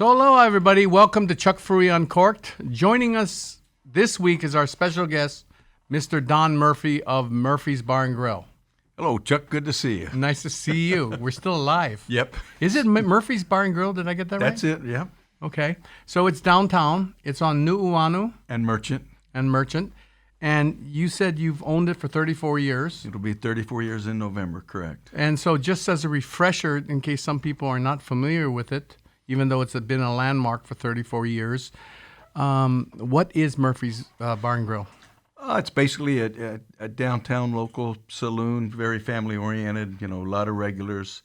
So hello, everybody. Welcome to Furuya Uncorked. Joining us this week is our special guest, Mr. Don Murphy of Murphy's Bar and Grill. Hello, Chuck. Good to see you. Nice to see you. We're still alive. Yep. Is it Murphy's Bar and Grill? Did I get that right? That's it, yeah. Okay. So it's downtown. It's on Nu'uanu And Merchant. and Merchant. And you said you've owned it for 34 years. It'll be 34 years in November, correct. And so just as a refresher, in case some people are not familiar with it, even though it's been a landmark for 34 years, what is Murphy's Bar and Grill? It's basically a downtown local saloon, very family-oriented, a lot of regulars,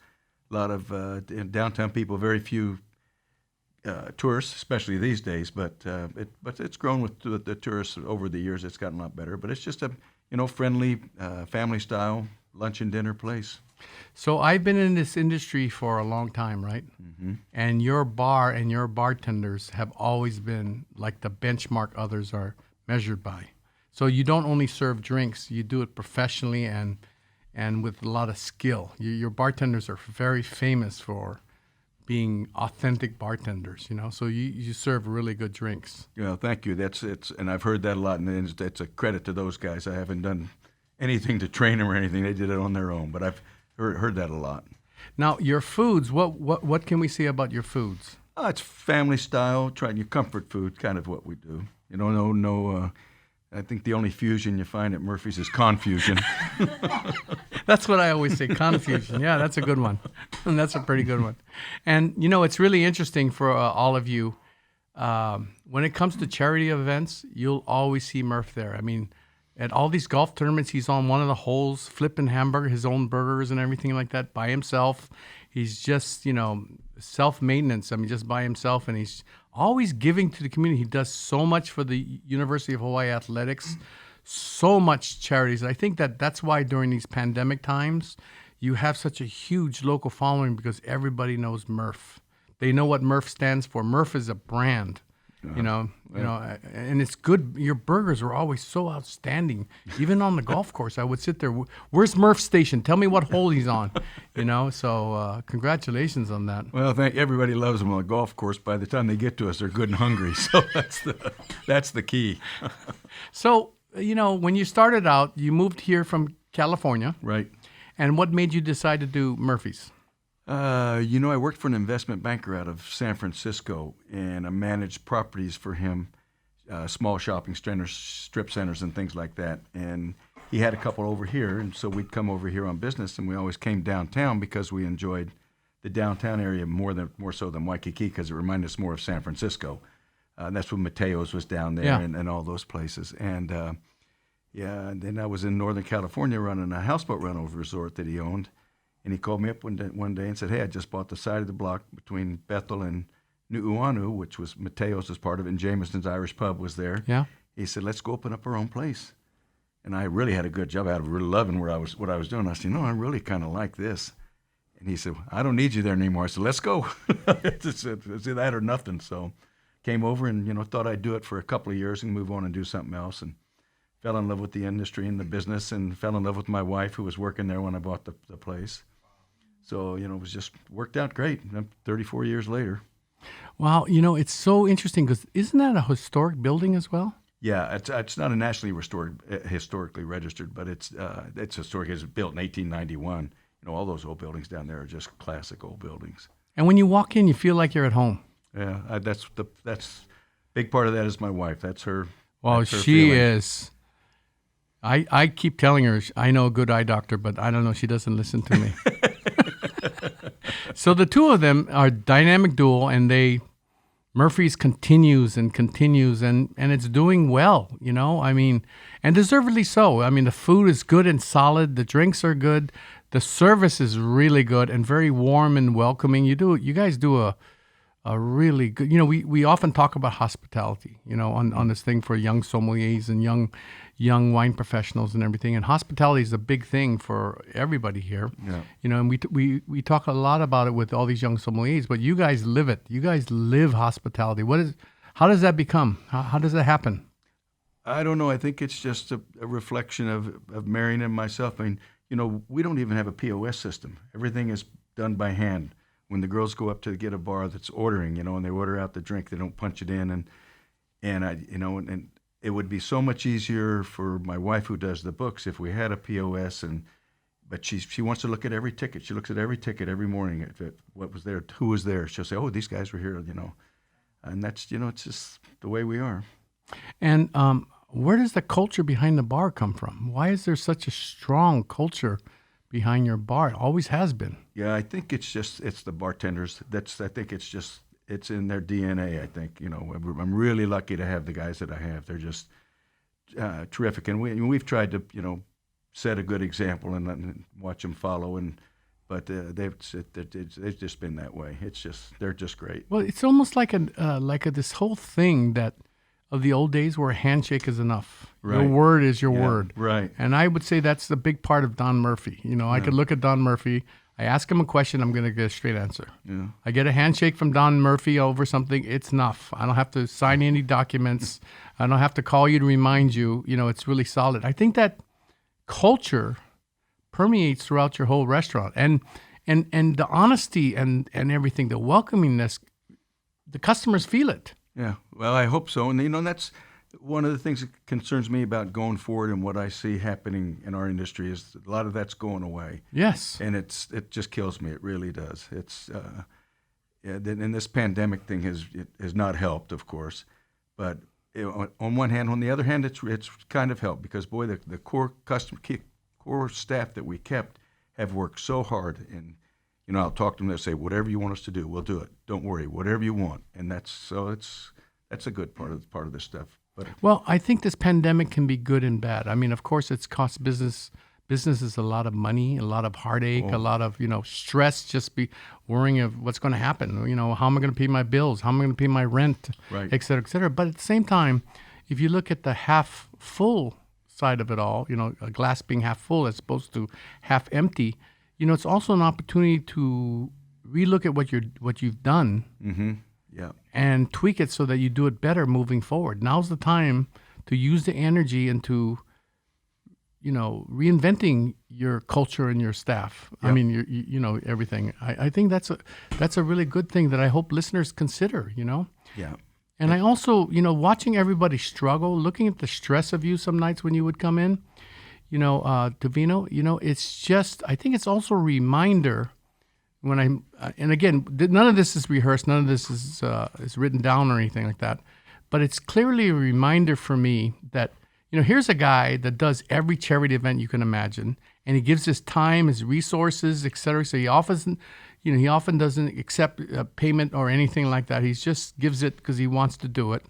a lot of downtown people, very few tourists, especially these days, but it's grown with the tourists over the years. It's gotten a lot better, but it's just a, friendly, family-style lunch and dinner place. So I've been in this industry for a long time, right? Mm-hmm. And your bar and your bartenders have always been like the benchmark others are measured by. So you don't only serve drinks, you do it professionally and with a lot of skill. Your bartenders are very famous for being authentic bartenders, so you serve really good drinks. Yeah, thank you. And I've heard that a lot, and it's a credit to those guys. I haven't done anything to train them or anything. They did it on their own, but I've heard that a lot. Now, your foods, what can we say about your foods? It's family style, trying your comfort food, kind of what we do. I think the only fusion you find at Murphy's is confusion. That's what I always say, confusion. Yeah, that's a good one. And that's a pretty good one. And, it's really interesting for all of you. When it comes to charity events, you'll always see Murph there. I mean, at all these golf tournaments, he's on one of the holes, flipping his own burgers and everything like that by himself. He's just, self-maintenance. I mean, just by himself. And he's always giving to the community. He does so much for the University of Hawaii Athletics, so much charities. I think that's why during these pandemic times, you have such a huge local following because everybody knows Murph. They know what Murph stands for. Murph is a brand. And it's good. Your burgers are always so outstanding. Even on the golf course, I would sit there. Where's Murph's station? Tell me what hole he's on. So congratulations on that. Well, everybody loves them on the golf course. By the time they get to us, they're good and hungry. So that's the key. So when you started out, you moved here from California, right? And what made you decide to do Murphy's? I worked for an investment banker out of San Francisco, and I managed properties for him, small shopping centers, strip centers, and things like that. And he had a couple over here, and so we'd come over here on business, and we always came downtown because we enjoyed the downtown area more so than Waikiki because it reminded us more of San Francisco. And that's when Mateo's was down there and all those places. And and then I was in Northern California running a houseboat rental resort that he owned. And he called me up one day and said, "Hey, I just bought the side of the block between Bethel and Nu'uanu, which was Mateo's as part of it, and Jameson's Irish Pub was there." Yeah. He said, "Let's go open up our own place." And I really had a good job. I was really loving what I was doing. I said, "I really kind of like this." And he said, "I don't need you there anymore." I said, "Let's go." It's that or nothing. So came over and thought I'd do it for a couple of years and move on and do something else, and fell in love with the industry and the business, and fell in love with my wife who was working there when I bought the place. So, it was just worked out great 34 years later. Wow. It's so interesting because isn't that a historic building as well? Yeah, it's not a nationally historically registered, but it's historic. It was built in 1891. All those old buildings down there are just classic old buildings. And when you walk in, you feel like you're at home. Yeah, that's big part of that is my wife. That's her. Well, that's her she feeling. is. I keep telling her I know a good eye doctor, but I don't know. She doesn't listen to me. So the two of them are dynamic duo, and Murphy's continues, and it's doing well, I mean, and deservedly so. I mean, the food is good and solid. The drinks are good. The service is really good and very warm and welcoming. You guys do a really good, we often talk about hospitality, on this thing for young sommeliers and young wine professionals and everything. And hospitality is a big thing for everybody here. Yeah. And we talk a lot about it with all these young sommeliers, but you guys live it. You guys live hospitality. How does that become? How does that happen? I don't know. I think it's just a reflection of Marion and myself. I mean, we don't even have a POS system. Everything is done by hand. when the girls go up to get a bar that's ordering, and they order out the drink, they don't punch it in, and I, and it would be so much easier for my wife who does the books if we had a POS, but she wants to look at every ticket. She looks at every ticket every morning at what was there, who was there. She'll say, "Oh, these guys were here," and that's it's just the way we are. And where does the culture behind the bar come from? Why is there such a strong culture behind your bar? It always has been. Yeah, I think it's the bartenders. I think it's in their DNA. I think I'm really lucky to have the guys that I have. They're just terrific, and we've tried to set a good example and watch them follow. But they've just been that way. They're just great. Well, it's almost like this whole thing that of the old days where a handshake is enough. Right. Your word is your word. Right. And I would say that's the big part of Don Murphy. I could look at Don Murphy. I ask him a question, I'm going to get a straight answer. Yeah. I get a handshake from Don Murphy over something, it's enough. I don't have to sign any documents. I don't have to call you to remind you. It's really solid. I think that culture permeates throughout your whole restaurant. And the honesty and everything, the welcomingness, the customers feel it. Yeah, well, I hope so. And, that's one of the things that concerns me about going forward and what I see happening in our industry is a lot of that's going away. Yes. And it just kills me. It really does. And this pandemic thing has not helped, of course. But on one hand, on the other hand, it's kind of helped because, boy, the core staff that we kept have worked so hard. And I'll talk to them. They'll say, "Whatever you want us to do, we'll do it. Don't worry, whatever you want." And that's a good part of this stuff. But well, I think this pandemic can be good and bad. I mean, of course, it's cost businesses a lot of money, a lot of heartache, a lot of stress. Just be worrying of what's going to happen. How am I going to pay my bills? How am I going to pay my rent? Right. Et cetera, et cetera. But at the same time, if you look at the half full side of it all, a glass being half full as opposed to half empty. It's also an opportunity to relook at what you've done, yeah, and tweak it so that you do it better moving forward. Now's the time to use the energy into, reinventing your culture and your staff. Yep. I mean, everything. I think that's a really good thing that I hope listeners consider. Yeah. And I also, watching everybody struggle, looking at the stress of you some nights when you would come in. Davino, it's just, I think it's also a reminder when and again, none of this is rehearsed, none of this is written down or anything like that, but it's clearly a reminder for me that, here's a guy that does every charity event you can imagine, and he gives his time, his resources, et cetera. So he often doesn't accept payment or anything like that. He just gives it because he wants to do it.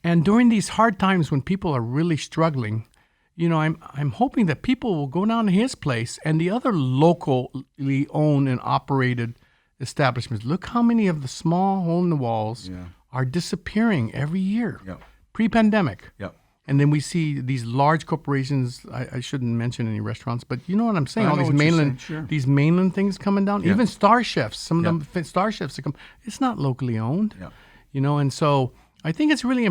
And during these hard times when people are really struggling, I'm hoping that people will go down to his place and the other locally owned and operated establishments. Look how many of the small hole-in-the-walls are disappearing every year, pre-pandemic. Yep. And then we see these large corporations. I shouldn't mention any restaurants, but you know what I'm saying. I All know these what you're mainland, saying, sure. these mainland things coming down. Yeah. Even Star Chefs. Some of Yeah. them Star Chefs that come. It's not locally owned. Yeah. And so I think it's really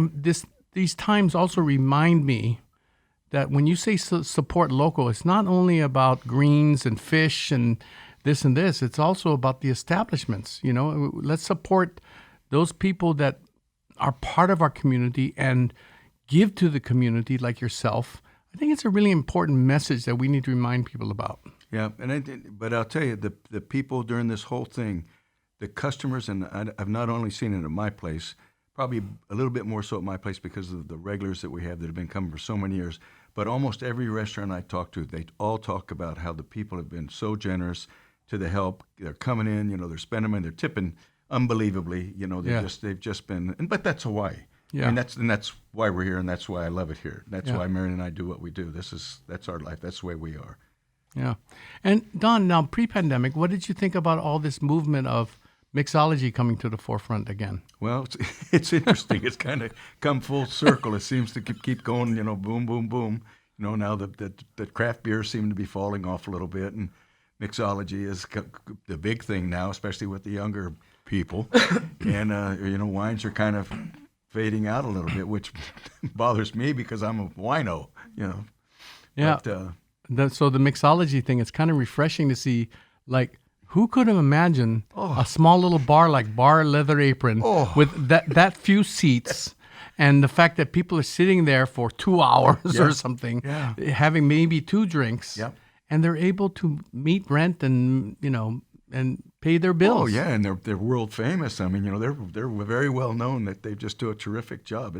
these times also remind me that when you say support local, it's not only about greens and fish and this and this. It's also about the establishments. Let's support those people that are part of our community and give to the community like yourself. I think it's a really important message that we need to remind people about. Yeah, but I'll tell you, the people during this whole thing, the customers, and I've not only seen it at my place, probably a little bit more so at my place because of the regulars that we have that have been coming for so many years, but almost every restaurant I talk to, they all talk about how the people have been so generous to the help. They're coming in, they're spending money, they're tipping unbelievably. They've just been, but that's Hawaii. Yeah. And that's why we're here, and that's why I love it here. That's why Marion and I do what we do. That's our life. That's the way we are. Yeah. And Don, now pre-pandemic, what did you think about all this movement of mixology coming to the forefront again? Well, it's interesting. It's kind of come full circle. It seems to keep going, boom, boom, boom. Now the craft beers seem to be falling off a little bit, and mixology is the big thing now, especially with the younger people. And, wines are kind of fading out a little bit, which bothers me because I'm a wino, Yeah. But, So the mixology thing, it's kind of refreshing to see, like, Who could have imagined Oh. a small little bar like Bar Leather Apron Oh. with that few seats, and the fact that people are sitting there for 2 hours or something, Yeah. having maybe 2 drinks, Yep. and they're able to meet rent and and pay their bills. Oh yeah, and they're world famous. I mean, they're very well known that they just do a terrific job.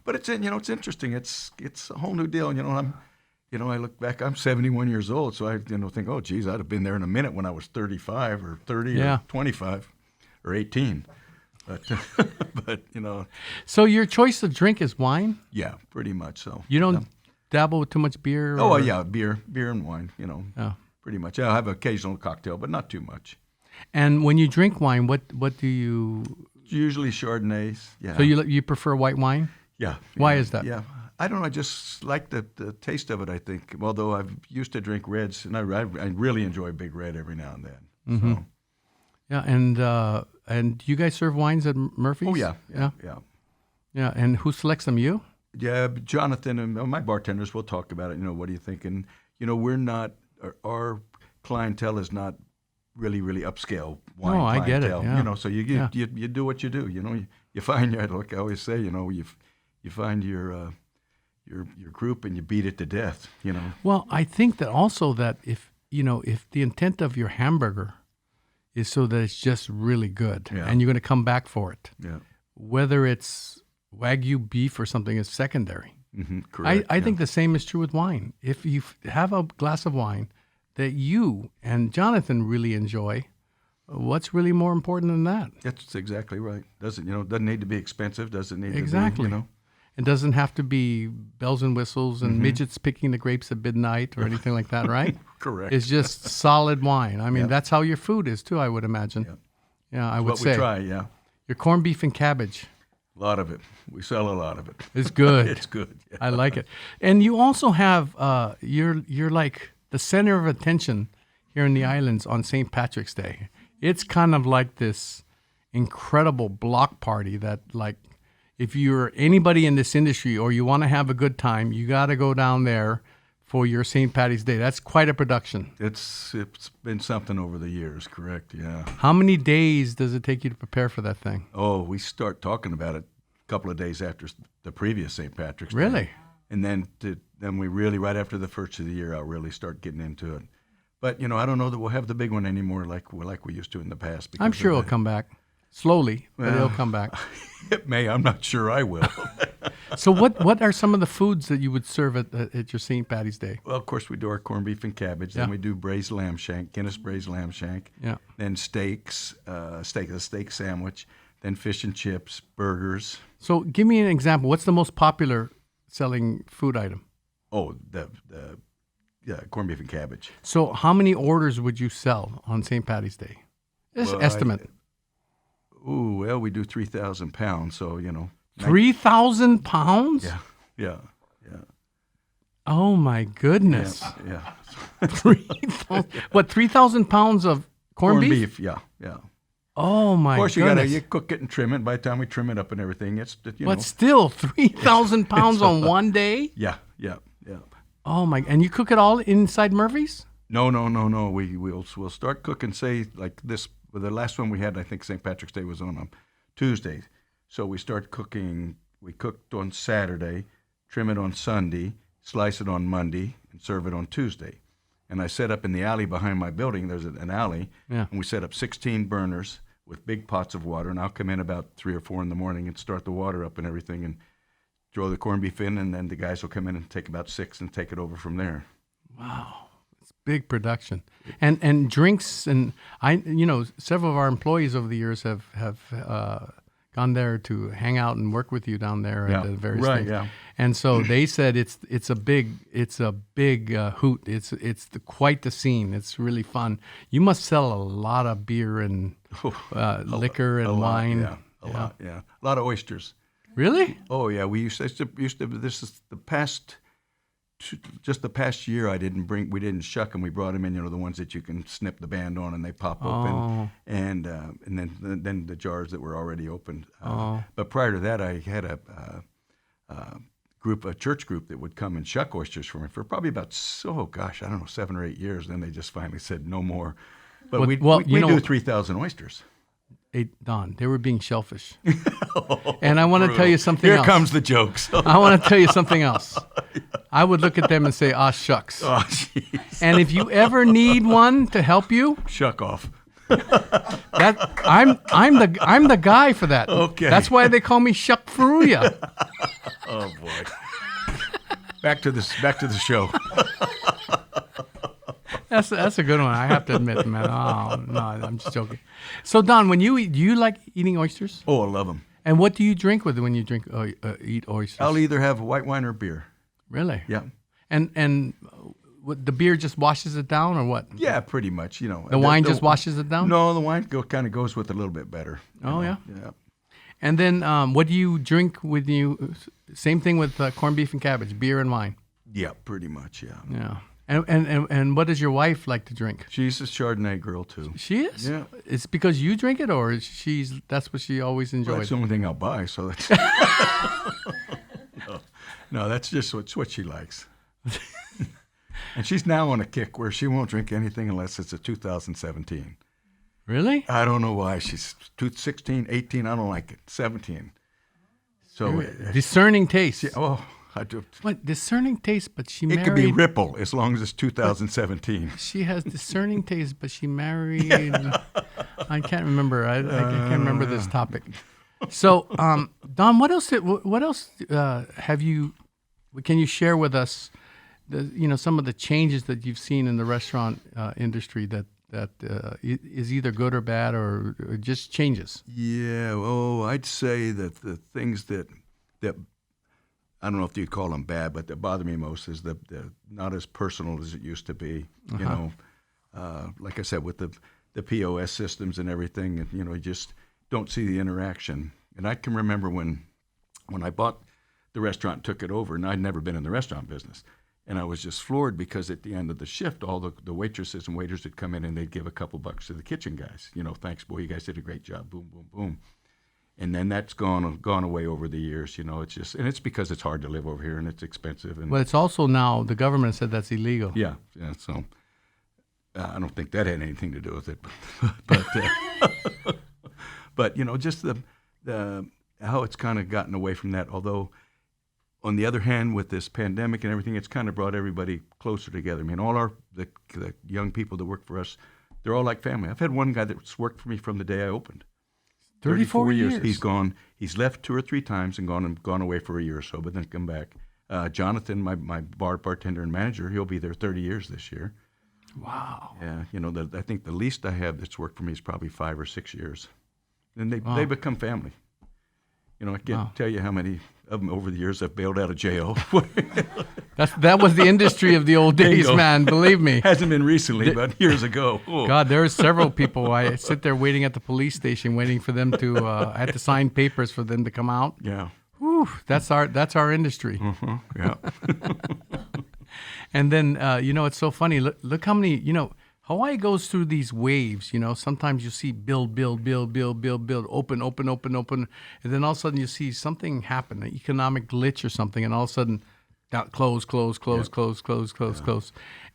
But it's interesting. It's a whole new deal. I look back. I'm 71 years old, so I think, oh geez, I'd have been there in a minute when I was 35 or 30 Yeah. or 25 or 18. But but So your choice of drink is wine? yeah, pretty much so. You don't dabble with too much beer? Oh or- yeah, beer and wine. Oh. Pretty much. I'll have an occasional cocktail, but not too much. And when you drink wine, what do you? Usually Chardonnays. Yeah. So you prefer white wine? Yeah. Why yeah, is that? Yeah. I don't know. I just like the taste of it, I think. Although I've used to drink reds, and I really enjoy Big Red every now and then. Mm-hmm. So. Yeah, and do you guys serve wines at Murphy's? Oh, yeah. Yeah. Yeah. Yeah, and who selects them? You? Yeah, Jonathan and my bartenders will talk about it. What do you think? And, we're not, our clientele is not really, really upscale wine Oh, I get it, clientele. yeah. So you do what you do. You find like I always say, you find your group and you beat it to death. Well, I think that also that if the intent of your hamburger is so that it's just really good, Yeah. and you're going to come back for it, Yeah. whether it's Wagyu beef or something is secondary. Mm-hmm. Correct. I think the same is true with wine. If you have a glass of wine that you and Jonathan really enjoy, what's really more important than that? That's exactly right. Doesn't need to be expensive. Doesn't need Exactly. to be, It doesn't have to be bells and whistles and midgets picking the grapes at midnight or anything like that, right? Correct. It's just solid wine. I mean, Yeah. that's how your food is too, I would imagine. Yeah. Yeah, I would What say. we try, yeah. Your corned beef and cabbage A lot of it. We sell a lot of it. is good. It's good. Yeah. I like it. And you also have you're like the center of attention here in the islands on St. Patrick's Day. It's kind of like this incredible block party that, like, if you're anybody in this industry or you want to have a good time, you got to go down there for your St. Patty's Day. That's quite a production. It's been something over the years, correct? Yeah. How many days does it take you to prepare for that thing? Oh, we start talking about it a couple of days after the previous St. Patrick's Day. Really? And then we really, right after the first of the year, I'll really start getting into it. But, I don't know that we'll have the big one anymore like we used to in the past. I'm because sure of it'll come back. Slowly, but Well, it'll come back. It may. I'm not sure I will. So what are some of the foods that you would serve at your St. Patty's Day? Well, of course, we do our corned beef and cabbage. Then Yeah. we do braised lamb shank, Guinness braised lamb shank. Yeah. Then steaks, a steak sandwich. Then fish and chips, burgers. So give me an example. What's the most popular selling food item? Oh, corned beef and cabbage. So how many orders would you sell on St. Patty's Day? Just Well, estimate. Well, we do 3,000 pounds, so 3,000 pounds? Yeah, yeah, Oh my goodness. yeah. 3,000. What, 3,000 pounds of corned beef? Yeah, yeah. Oh my Of course, goodness. you cook it and trim it. By the time we trim it up and everything, it's But still, 3,000 pounds on one day? Yeah. Oh my! And you cook it all inside Murphy's? No. We'll start cooking. Say like this. Well, the last one we had, I think St. Patrick's Day was on a Tuesday, so we start cooking. We cooked on Saturday, trim it on Sunday, slice it on Monday, and serve it on Tuesday. And I set up in the alley behind my building. There's an alley, Yeah. and we set up 16 burners with big pots of water. And I'll come in about 3 or 4 in the morning and start the water up and everything, and throw the corned beef in, and then the guys will come in and take about 6 and take it over from there. Wow. It's big production. And drinks, and several of our employees over the years have gone there to hang out and work with you down there Yeah, at the various right, things. yeah. And so they said it's a big hoot. It's quite the scene. It's really fun. You must sell a lot of beer and liquor and wine. A lot. A lot of oysters. Really? Oh yeah, we used to. This is the past. Just the past year, we didn't shuck them. We brought them in, the ones that you can snip the band on and they pop open, and then the jars that were already opened. But prior to that, I had a church group that would come and shuck oysters for me for probably about 7 or 8 years. Then they just finally said no more. But Well, we well, we, you we know- do 3,000 oysters. Don, they were being shellfish. And I want to tell you something Here else. comes the jokes. I want to tell you something else. I would look at them and say, "Ah, shucks." Oh, jeez. And if you ever need one to help you, Shuck off. that I'm the guy for that. Okay. That's why they call me Shuck Furuya. Oh boy. Back to the show. That's a good one. I have to admit, man. Oh no, I'm just joking. So Don, when you eat, do you like eating oysters? Oh, I love them. And what do you drink with it when you eat oysters? I'll either have white wine or beer. Really? Yeah. And what, the beer just washes it down, or what? Yeah, pretty much. You know, The wine just washes it down. No, the wine kind of goes with it a little bit better. you Oh, know. yeah? Yeah. And then what do you drink with you? Same thing with corned beef and cabbage, beer and wine. Yeah, pretty much. Yeah. Yeah. And what does your wife like to drink? She's a Chardonnay girl too. She is. Yeah. It's because you drink it, or that's what she always Well, enjoys. that's the only thing I'll buy. So that's no, that's just what she likes. And she's now on a kick where she won't drink anything unless it's a 2017. Really? I don't know why. She's 16, 18. I don't like it. 17. So, Discerning taste. I do. What discerning taste? But she It married. could be Ripple as long as it's 2017. She has discerning taste, but she married. I can't remember. I can't remember this topic. So, Don, what else? Have you? Can you share with us? Some of the changes that you've seen in the restaurant industry that is either good or bad, or just changes. Yeah. Oh, I'd say that the things that I don't know if you'd call them bad, but that bother me most is the not as personal as it used to be. You know, like I said, with the POS systems and everything, and you just don't see the interaction. And I can remember when I bought the restaurant, took it over, and I'd never been in the restaurant business. And I was just floored because at the end of the shift, all the waitresses and waiters would come in and they'd give a couple bucks to the kitchen guys. Thanks, boy, you guys did a great job. Boom, boom, boom. And then that's gone away over the years. It's just, and it's because it's hard to live over here and it's expensive. And Well, it's also now the government said that's illegal. yeah. So I don't think that had anything to do with it, but just the how it's kind of gotten away from that. Although, on the other hand, with this pandemic and everything, it's kind of brought everybody closer together. I mean, all the young people that work for us, they're all like family. I've had one guy that's worked for me from the day I opened. 34 years. He's gone. He's left 2 or 3 times and gone away for a year or so, but then come back. Jonathan, my bartender and manager, he'll be there 30 years this year. Wow. Yeah, I think the least I have that's worked for me is probably 5 or 6 years, and they become family. I can't tell you how many of them over the years I've bailed out of jail. That was the industry of the old days, Bingo. man. Believe me. Hasn't been recently, but years ago. Oh. God, there are several people. I sit there waiting at the police station, waiting for them to. I had to sign papers for them to come out. Yeah. Whew, that's our industry. Yeah. And then it's so funny. Look how many. Hawaii goes through these waves. Sometimes you see build, open, and then all of a sudden you see something happen, an economic glitch or something, and all of a sudden, close.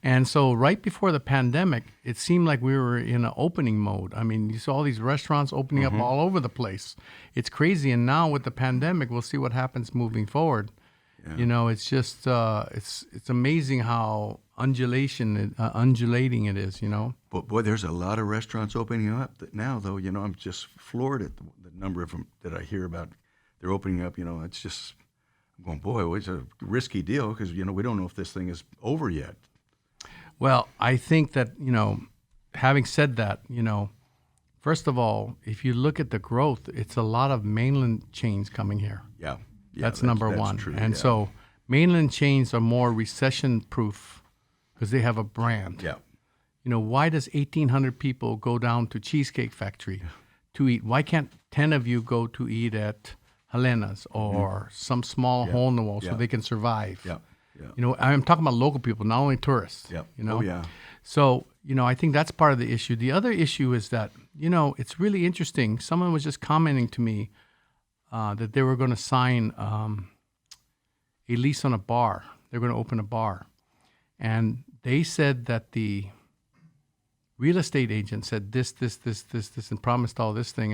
And so right before the pandemic, it seemed like we were in an opening mode. I mean, you saw all these restaurants opening up all over the place. It's crazy. And now with the pandemic, we'll see what happens moving forward. Yeah. It's just it's amazing how undulating it is. But boy, there's a lot of restaurants opening up now, though. I'm just floored at the number of them that I hear about. They're opening up. It's just I'm going, boy, it's a risky deal because we don't know if this thing is over yet. Well, I think that having said that, first of all, if you look at the growth, it's a lot of mainland chains coming here. Yeah. That's number one. True, and so mainland chains are more recession-proof because they have a brand. Yeah. Why does 1,800 people go down to Cheesecake Factory to eat? Why can't 10 of you go to eat at Helena's or some small hole in the wall so they can survive? Yeah. Yeah. I'm talking about local people, not only tourists. Yeah. Oh, yeah. So, I think that's part of the issue. The other issue is that, it's really interesting. Someone was just commenting to me that they were going to sign a lease on a bar. They're going to open a bar. And they said that the real estate agent said this, and promised all this thing.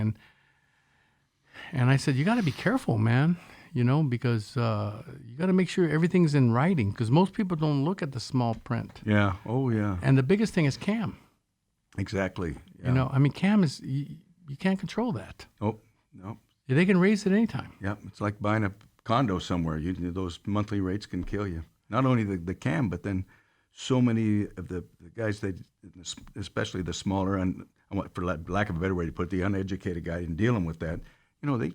And I said, you got to be careful, man, because you got to make sure everything's in writing, because most people don't look at the small print. Yeah. Oh, yeah. And the biggest thing is CAM. Exactly. Yeah. CAM is, you can't control that. Oh, no. They can raise it anytime. Yeah. It's like buying a condo somewhere. Those monthly rates can kill you. Not only the CAM, but then so many of the guys, especially the smaller, and for lack of a better way to put it, the uneducated guy in dealing with that,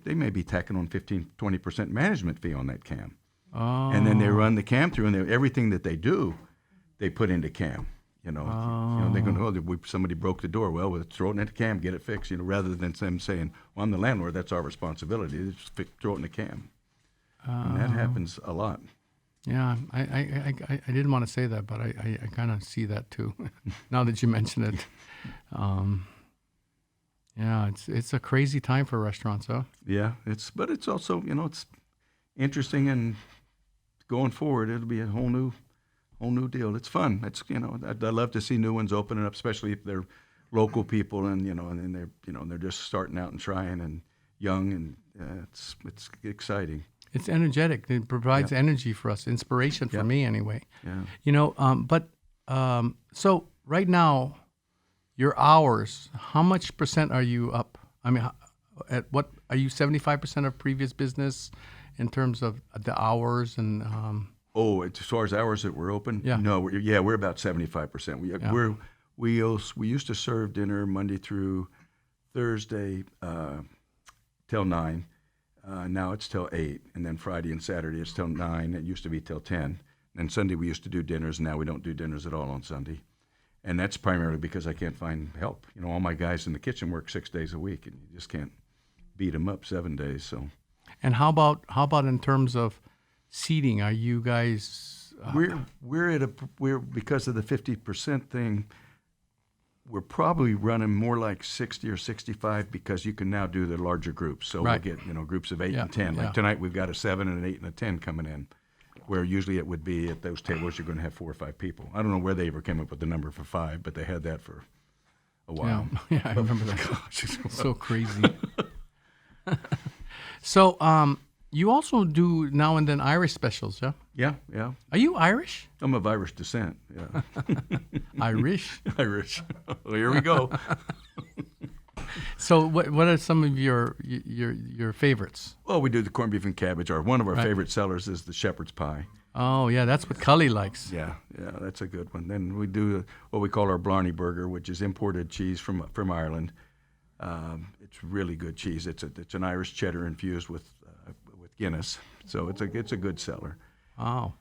they may be tacking on 15-20% management fee on that CAM. Oh. And then they run the CAM through, and everything that they do, they put into CAM. They're going, somebody broke the door. Well, we'll throw it into CAM, get it fixed. Rather than them saying, "Well, I'm the landlord. That's our responsibility." They just throw it into CAM, and that happens a lot. Yeah, I didn't want to say that, but I kind of see that too. Now that you mention it, yeah, it's a crazy time for restaurants, huh? Yeah, but it's also it's interesting, and going forward it'll be a whole new deal. It's fun. It's I love to see new ones opening up, especially if they're local people and and they're just starting out and trying and young, and it's exciting. It's energetic. It provides energy for us, inspiration for me anyway. Yeah. So right now, your hours, how much percent are you up? I mean, at what are you 75% of previous business in terms of the hours and? As far as hours that we're open, yeah. No, we're about 75%. We used to serve dinner Monday through Thursday till 9. Now it's till 8, and then Friday and Saturday it's till 9. It used to be till 10. And Sunday we used to do dinners. Now we don't do dinners at all on Sunday. And that's primarily because I can't find help. All my guys in the kitchen work 6 days a week, and you just can't beat them up 7 days. So. And how about in terms of seating? Are you guys? We're because of the 50% thing. We're probably running more like 60 or 65 because you can now do the larger groups. So we'll get groups of 8 and 10. Like tonight we've got a 7 and an 8 and a 10 coming in, where usually it would be at those tables you're going to have 4 or 5 people. I don't know where they ever came up with the number for 5, but they had that for a while. Yeah, I remember that. Gosh, it's so crazy. So you also do now and then Irish specials, yeah? Yeah. Are you Irish? I'm of Irish descent, yeah. Irish? Irish. Well, here we go. So what are some of your favorites? Well, we do the corned beef and cabbage. One of our favorite sellers is the shepherd's pie. Oh, yeah, that's what Cully likes. Yeah, that's a good one. Then we do what we call our Blarney burger, which is imported cheese from Ireland. It's really good cheese. It's an Irish cheddar infused with Guinness, so it's a good seller. Oh.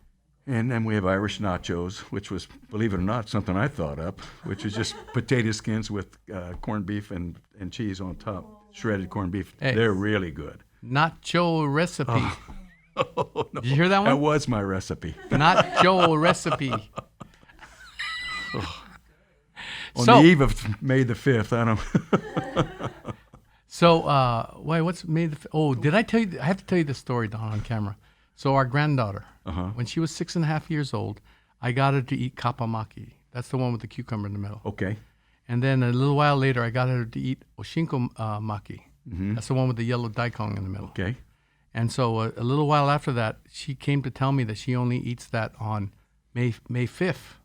And then we have Irish nachos, which was, believe it or not, something I thought up, which is just potato skins with corned beef and cheese on top, shredded corned beef. Hey, they're really good. Nacho recipe. Oh, no. Did you hear that one? That was my recipe. Nacho recipe. On the eve of May the 5th, I don't. So, what's May the 5th? Oh, did I tell you? I have to tell you the story, Don, on camera. So our granddaughter, when she was 6.5 years old, I got her to eat kapamaki. That's the one with the cucumber in the middle. Okay. And then a little while later, I got her to eat oshinko maki. Mm-hmm. That's the one with the yellow daikon in the middle. Okay. And so a little while after that, she came to tell me that she only eats that on May 5th,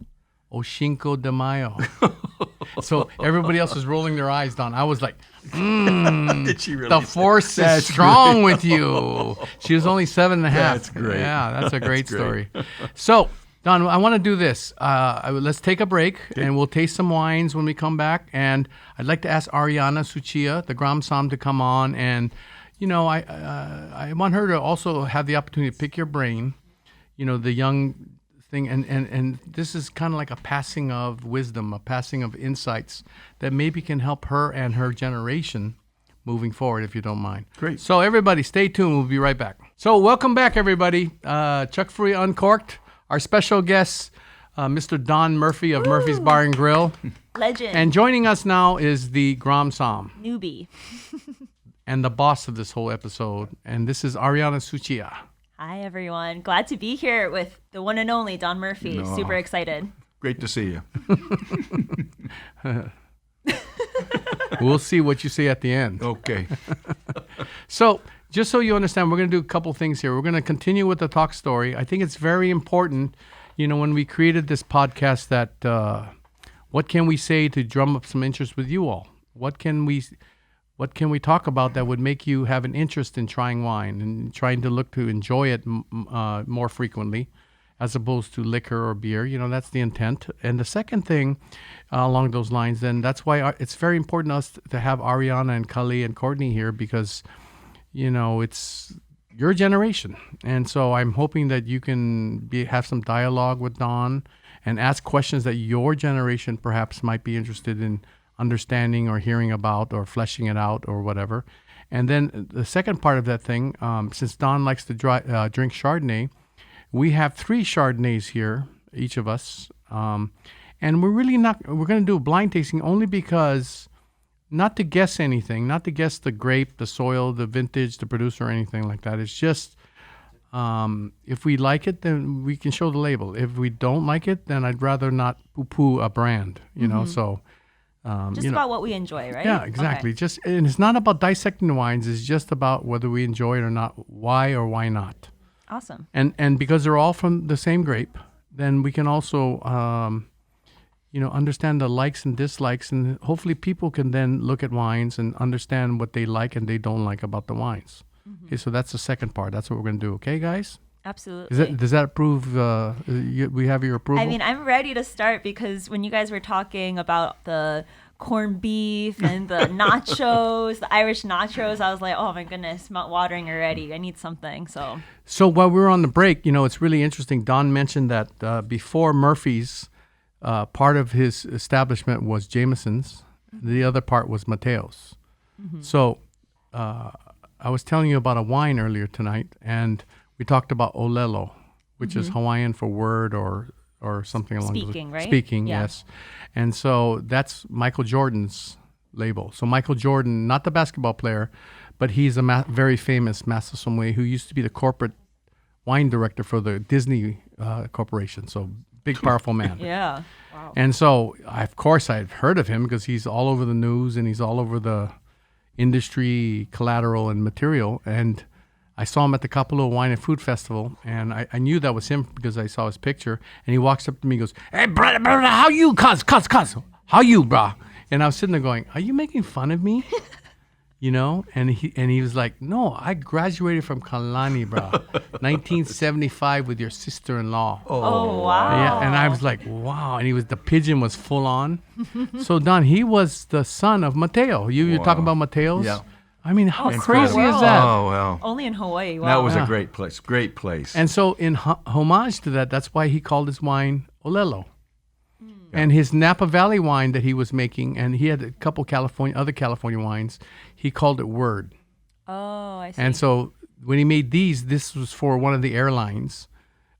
Oshinko de Mayo. So everybody else was rolling their eyes, Don. I was like, Did she really the force is strong with you. She was only 7.5. That's great. Yeah, that's a great story. So, Don, I want to do this. Let's take a break, and we'll taste some wines when we come back. And I'd like to ask Ariana Suchia, the Gram Sam, to come on. And, I want her to also have the opportunity to pick your brain, the young thing. And this is kind of like a passing of wisdom, a passing of insights that maybe can help her and her generation moving forward, if you don't mind. Great. So everybody, stay tuned. We'll be right back. So welcome back, everybody. Chuck Furuya Uncorked. Our special guest, Mr. Don Murphy of Murphy's Bar and Grill. Legend. And joining us now is the Gram Sam. Newbie. And the boss of this whole episode. And this is Ariana Suchia. Hi, everyone. Glad to be here with the one and only Don Murphy. Super excited. Great to see you. We'll see what you say at the end. Okay. So, just so you understand, we're going to do a couple things here. We're going to continue with the talk story. I think it's very important, when we created this podcast, that what can we say to drum up some interest with you all? What can we talk about that would make you have an interest in trying wine and trying to look to enjoy it more frequently, as opposed to liquor or beer? That's the intent. And the second thing along those lines, then that's why it's very important to us to have Ariana and Cully and Courtney here, because, it's your generation. And so I'm hoping that you can have some dialogue with Don and ask questions that your generation perhaps might be interested in understanding or hearing about or fleshing it out or whatever. And then the second part of that thing, since Don likes to drink Chardonnay, we have 3 Chardonnays here, each of us. And we're going to do a blind tasting only because, not to guess anything, not to guess the grape, the soil, the vintage, the producer, or anything like that. It's just, if we like it, then we can show the label. If we don't like it, then I'd rather not poo-poo a brand, so. Just about what we enjoy, right? Yeah, exactly. Okay. And it's not about dissecting the wines. It's just about whether we enjoy it or not, why or why not. Awesome. And because they're all from the same grape, then we can also, understand the likes and dislikes, and hopefully people can then look at wines and understand what they like and they don't like about the wines. Mm-hmm. Okay, so that's the second part. That's what we're going to do. Okay, guys? Absolutely. Does that approve? We have your approval? I mean, I'm ready to start, because when you guys were talking about the corned beef and the nachos, the Irish nachos, I was like, oh my goodness, mouth watering already. I need something. So while we were on the break, it's really interesting. Don mentioned that before Murphy's, part of his establishment was Jameson's. Mm-hmm. The other part was Mateo's. Mm-hmm. So I was telling you about a wine earlier tonight, and we talked about olelo, which is Hawaiian for word or something along those lines. Speaking, right? Speaking, yeah. Yes. And so that's Michael Jordan's label. So Michael Jordan, not the basketball player, but he's a very famous master sommelier who used to be the corporate wine director for the Disney Corporation. So big, powerful man. Yeah. Wow. And so, of course, I've heard of him because he's all over the news and he's all over the industry collateral and material. And I saw him at the Kapalua Wine and Food Festival, and I knew that was him because I saw his picture. And he walks up to me and goes, "Hey, brother, how you, cuz? How you, brah?" And I was sitting there going, "Are you making fun of me?" And he was like, "No, I graduated from Kalani, bro, 1975 with your sister-in-law." Oh, wow. Yeah, and I was like, "Wow!" And the pigeon was full on. So Don, he was the son of Mateo. You're talking about Mateo's? Yeah. I mean, how crazy incredible. is that? Oh, well. Only in Hawaii. Wow. That was Yeah. a great place. Great place. And so in homage to that, that's why he called his wine Olelo. And his Napa Valley wine that he was making, and he had a couple other California wines, he called it Word. Oh, I see. And so when he made this was for one of the airlines.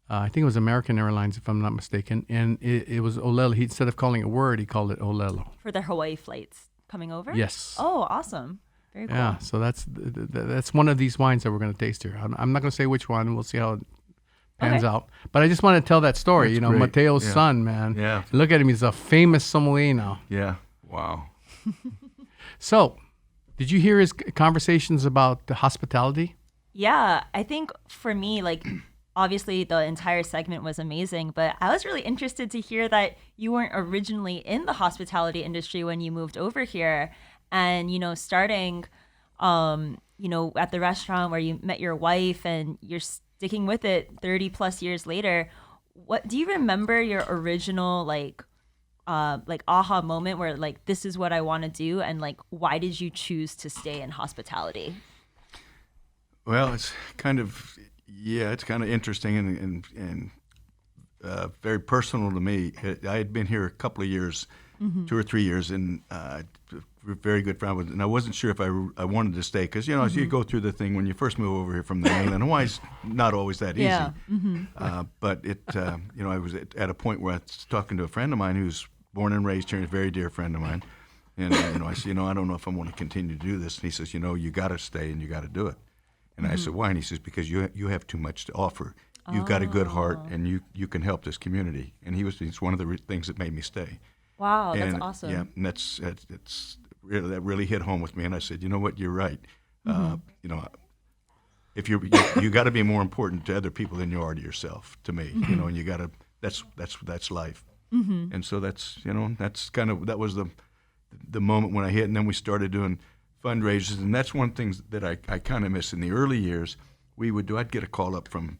I think it was American Airlines, if I'm not mistaken. And it was Olelo. Instead of calling it Word, he called it Olelo. For the Hawaii flights coming over? Yes. Oh, awesome. Very cool. Yeah, so that's one of these wines that we're going to taste here. I'm not going to say which one. We'll see how it pans out. But I just want to tell that story. That's great. Mateo's son, man. Yeah. Look at him. He's a famous sommelier now. Yeah. Wow. So, did you hear his conversations about the hospitality? Yeah, I think for me, obviously the entire segment was amazing, but I was really interested to hear that you weren't originally in the hospitality industry when you moved over here. And, starting, at the restaurant where you met your wife and you're sticking with it 30 plus years later, what do you remember your original, aha moment where, this is what I want to do? And, why did you choose to stay in hospitality? Well, it's kind of interesting and very personal to me. I had been here a couple of years, 2 or 3 years, and very good friend with, and I wasn't sure if I wanted to stay because as you go through the thing when you first move over here from the mainland, Hawaii's not always that easy. Yeah. But it, I was at a point where I was talking to a friend of mine who's born and raised here, a very dear friend of mine, and I said, I don't know if I want to continue to do this. And he says, you got to stay and you got to do it. And I said, why? And he says, because you have too much to offer. you've got a good heart, and you can help this community. And he's one of the things that made me stay. Wow, that's And, awesome. Yeah, and it's really, that really hit home with me. And I said, you know what, you're right. You know, if you got to be more important to other people than you are to yourself. To me, you know, and you got to. That's life. And so that's that was the moment when I hit, and then we started doing fundraisers, and that's one thing that I kind of miss. In the early years, I'd get a call up from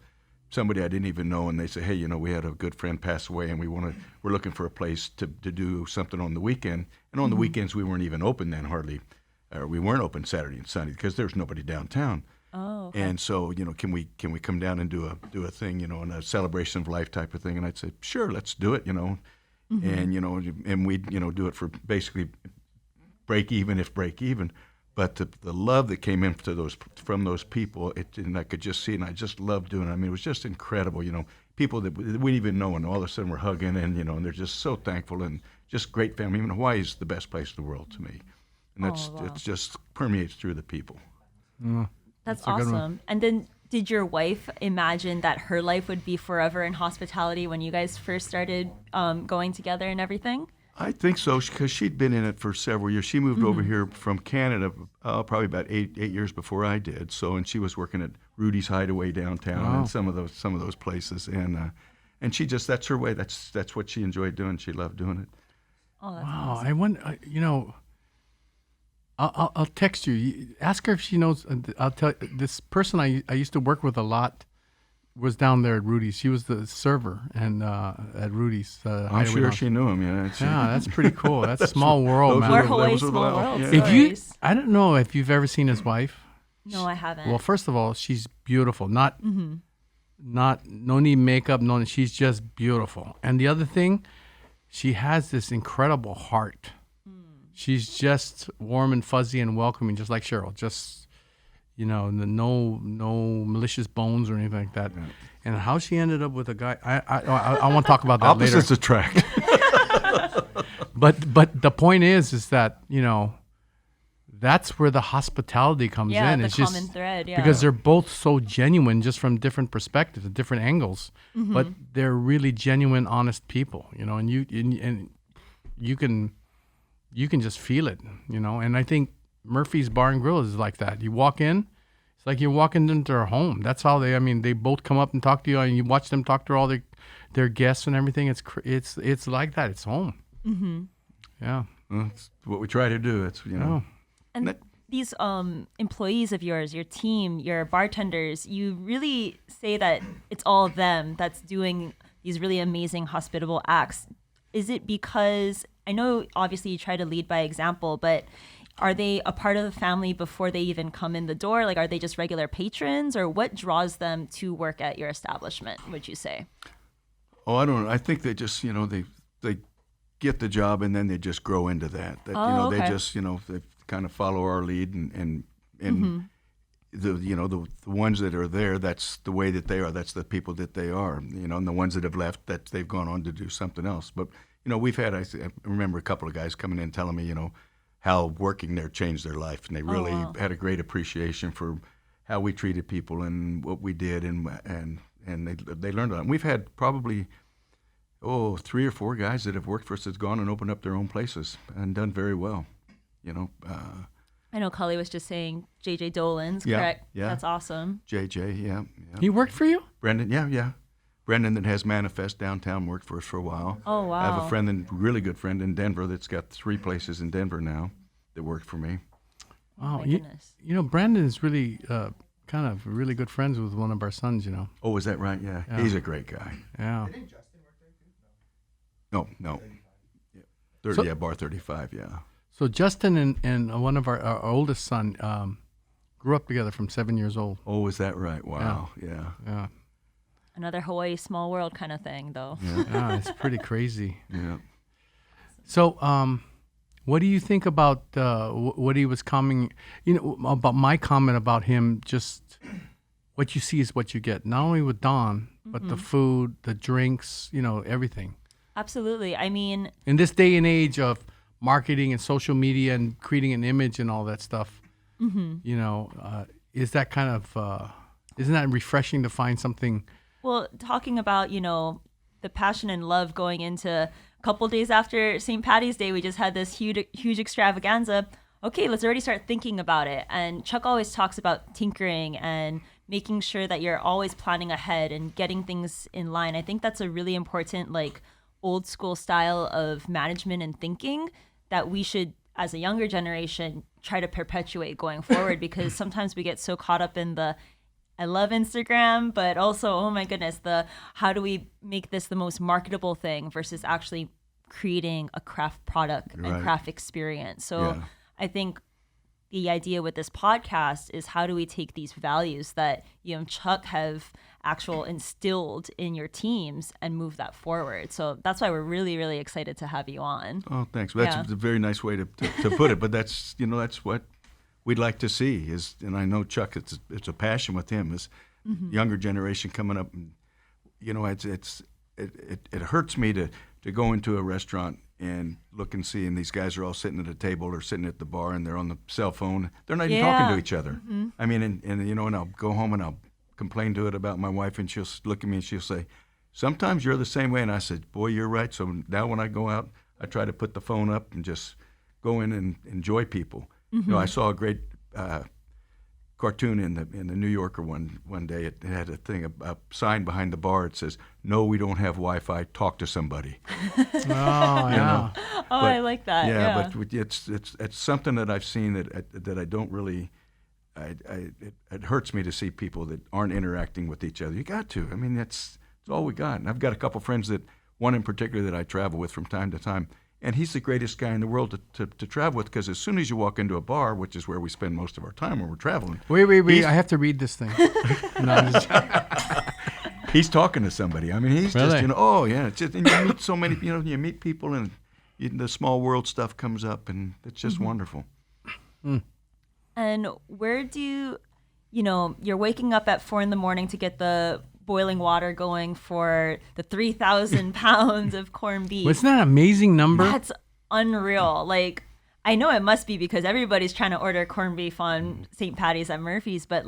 somebody I didn't even know, and they say, hey, you know, we had a good friend pass away, and we're looking for a place to do something on the weekend. And on the weekends, we weren't even open then hardly, or we weren't open Saturday and Sunday because there was nobody downtown. Oh, okay. And so, you know, can we come down and do a thing, you know, and a celebration of life type of thing? And I'd say, sure, let's do it, you know. And, you know, and we'd, you know, do it for basically break even. But the love that came in from those people, and I could just see, and I just loved doing it. I mean, it was just incredible, you know, people that we didn't even know, and all of a sudden we're hugging, and, you know, and they're just so thankful, and just great family. Even Hawaii is the best place in the world to me. And it just permeates through the people. That's a good one. awesome. And then did your wife imagine that her life would be forever in hospitality when you guys first started going together and everything? I think so, because she'd been in it for several years. She moved over here from Canada probably about eight years before I did. So, and she was working at Rudy's Hideaway downtown and some of those places. And she just, that's her way. That's what she enjoyed doing. She loved doing it. Oh, that's Wow, awesome. I wonder. You know, I'll text you. Ask her if she knows. I'll tell you, this person I used to work with a lot was down there at Rudy's. She was the server and at Rudy's. I'm sure she knew him. Yeah, Yeah, that's pretty cool. That's a small world, man. More that Hawaii was a small lot. world Yeah. If you, stories. I don't know if you've ever seen his wife. No, I haven't. Well, first of all, she's beautiful. Not no need makeup. No, she's just beautiful. And the other thing, she has this incredible heart. She's just warm and fuzzy and welcoming, just like Cheryl. Just, you know, no malicious bones or anything like that. Yeah. And how she ended up with a guy, I want to talk about that later. Opposites attract. But the point is that, you know, that's where the hospitality comes Yeah, in. the It's common just thread, yeah. because they're both so genuine, just from different perspectives, different angles. But they're really genuine, honest people, you know. And you can just feel it, you know. And I think Murphy's Bar and Grill is like that. You walk in, it's like you're walking into their home. That's how they both come up and talk to you, and you watch them talk to all their guests and everything. It's like that. It's home. Yeah. Well, that's what we try to do. It's, you know. And these employees of yours, your team, your bartenders, you really say that it's all them that's doing these really amazing hospitable acts. Is it because, I know obviously you try to lead by example, but are they a part of the family before they even come in the door? Like, are they just regular patrons, or what draws them to work at your establishment, would you say? Oh, I don't know. I think they just, you know, they get the job, and then they just grow into that. You know, okay. they just, you know, they kind of follow our lead, and the ones that are there, that's the way that they are. That's the people that they are. You know, and the ones that have left, that they've gone on to do something else. But you know, I remember a couple of guys coming in telling me, you know, how working there changed their life, and they really had a great appreciation for how we treated people and what we did, and they learned a lot. And we've had probably 3 or 4 guys that have worked for us that's gone and opened up their own places and done very well. You know, I know Cully was just saying JJ Dolan's, correct? Yeah. That's awesome. JJ, yeah. He worked for you? Brendan, yeah. Brendan that has Manifest downtown worked for us for a while. Oh, wow. I have a really good friend in Denver that's got 3 places in Denver now that worked for me. Wow. my goodness. You know, Brandon is really kind of really good friends with one of our sons, you know. Oh, is that right? Yeah. He's a great guy. Yeah. Didn't Justin work there too? No. Bar 35, yeah. So Justin and one of our oldest son grew up together from 7 years old. Oh, is that right? Wow. Yeah. Yeah. Another Hawaii small world kind of thing, though. Yeah, it's pretty crazy. Yeah. So, what do you think about what he was coming? You know, about my comment about him. Just what you see is what you get. Not only with Don, but the food, the drinks. You know, everything. Absolutely. I mean, In this day and age of marketing and social media and creating an image and all that stuff, you know, is that kind of isn't that refreshing to find something Well, talking about, the passion and love going into a couple days after St. Patty's Day, we just had this huge extravaganza. Okay, let's already start thinking about it. And Chuck always talks about tinkering and making sure that you're always planning ahead and getting things in line. I think that's a really important, like, old school style of management and thinking that we should, as a younger generation, try to perpetuate going forward, because sometimes we get so caught up in the I love Instagram, but also, oh my goodness, how do we make this the most marketable thing versus actually creating a craft product and craft experience. So I think the idea with this podcast is, how do we take these values that you and Chuck have instilled in your teams and move that forward? So that's why we're really, really excited to have you on. Oh, thanks. Well, that's a very nice way to put it, but that's what we'd like to see is, and I know Chuck, it's a passion with him, is younger generation coming up, and it hurts me to go into a restaurant and look and see, and these guys are all sitting at a table or sitting at the bar, and they're on the cell phone. They're not even talking to each other. I mean, and I'll go home and I'll complain to it about my wife, and she'll look at me and she'll say, "Sometimes you're the same way." And I said, "Boy, you're right." So now when I go out, I try to put the phone up and just go in and enjoy people. I saw a great cartoon in the New Yorker one day. It had a sign behind the bar. It says, "No, we don't have Wi-Fi. Talk to somebody." Oh, yeah. I like that. Yeah, but it's something that I've seen that I don't really. It hurts me to see people that aren't interacting with each other. You got to. I mean, it's all we got. And I've got a couple friends one in particular that I travel with from time to time. And he's the greatest guy in the world to travel with, because as soon as you walk into a bar, which is where we spend most of our time when we're traveling. Wait. I have to read this thing. He's talking to somebody. I mean, he's really? just, it's just, and you meet so many, you meet people, and the small world stuff comes up, and it's just wonderful. And where do you're waking up at 4 a.m. to get the boiling water going for the 3,000 pounds of corned beef. Isn't that an amazing number? That's unreal. Like, I know it must be, because everybody's trying to order corned beef on St. Patty's at Murphy's, but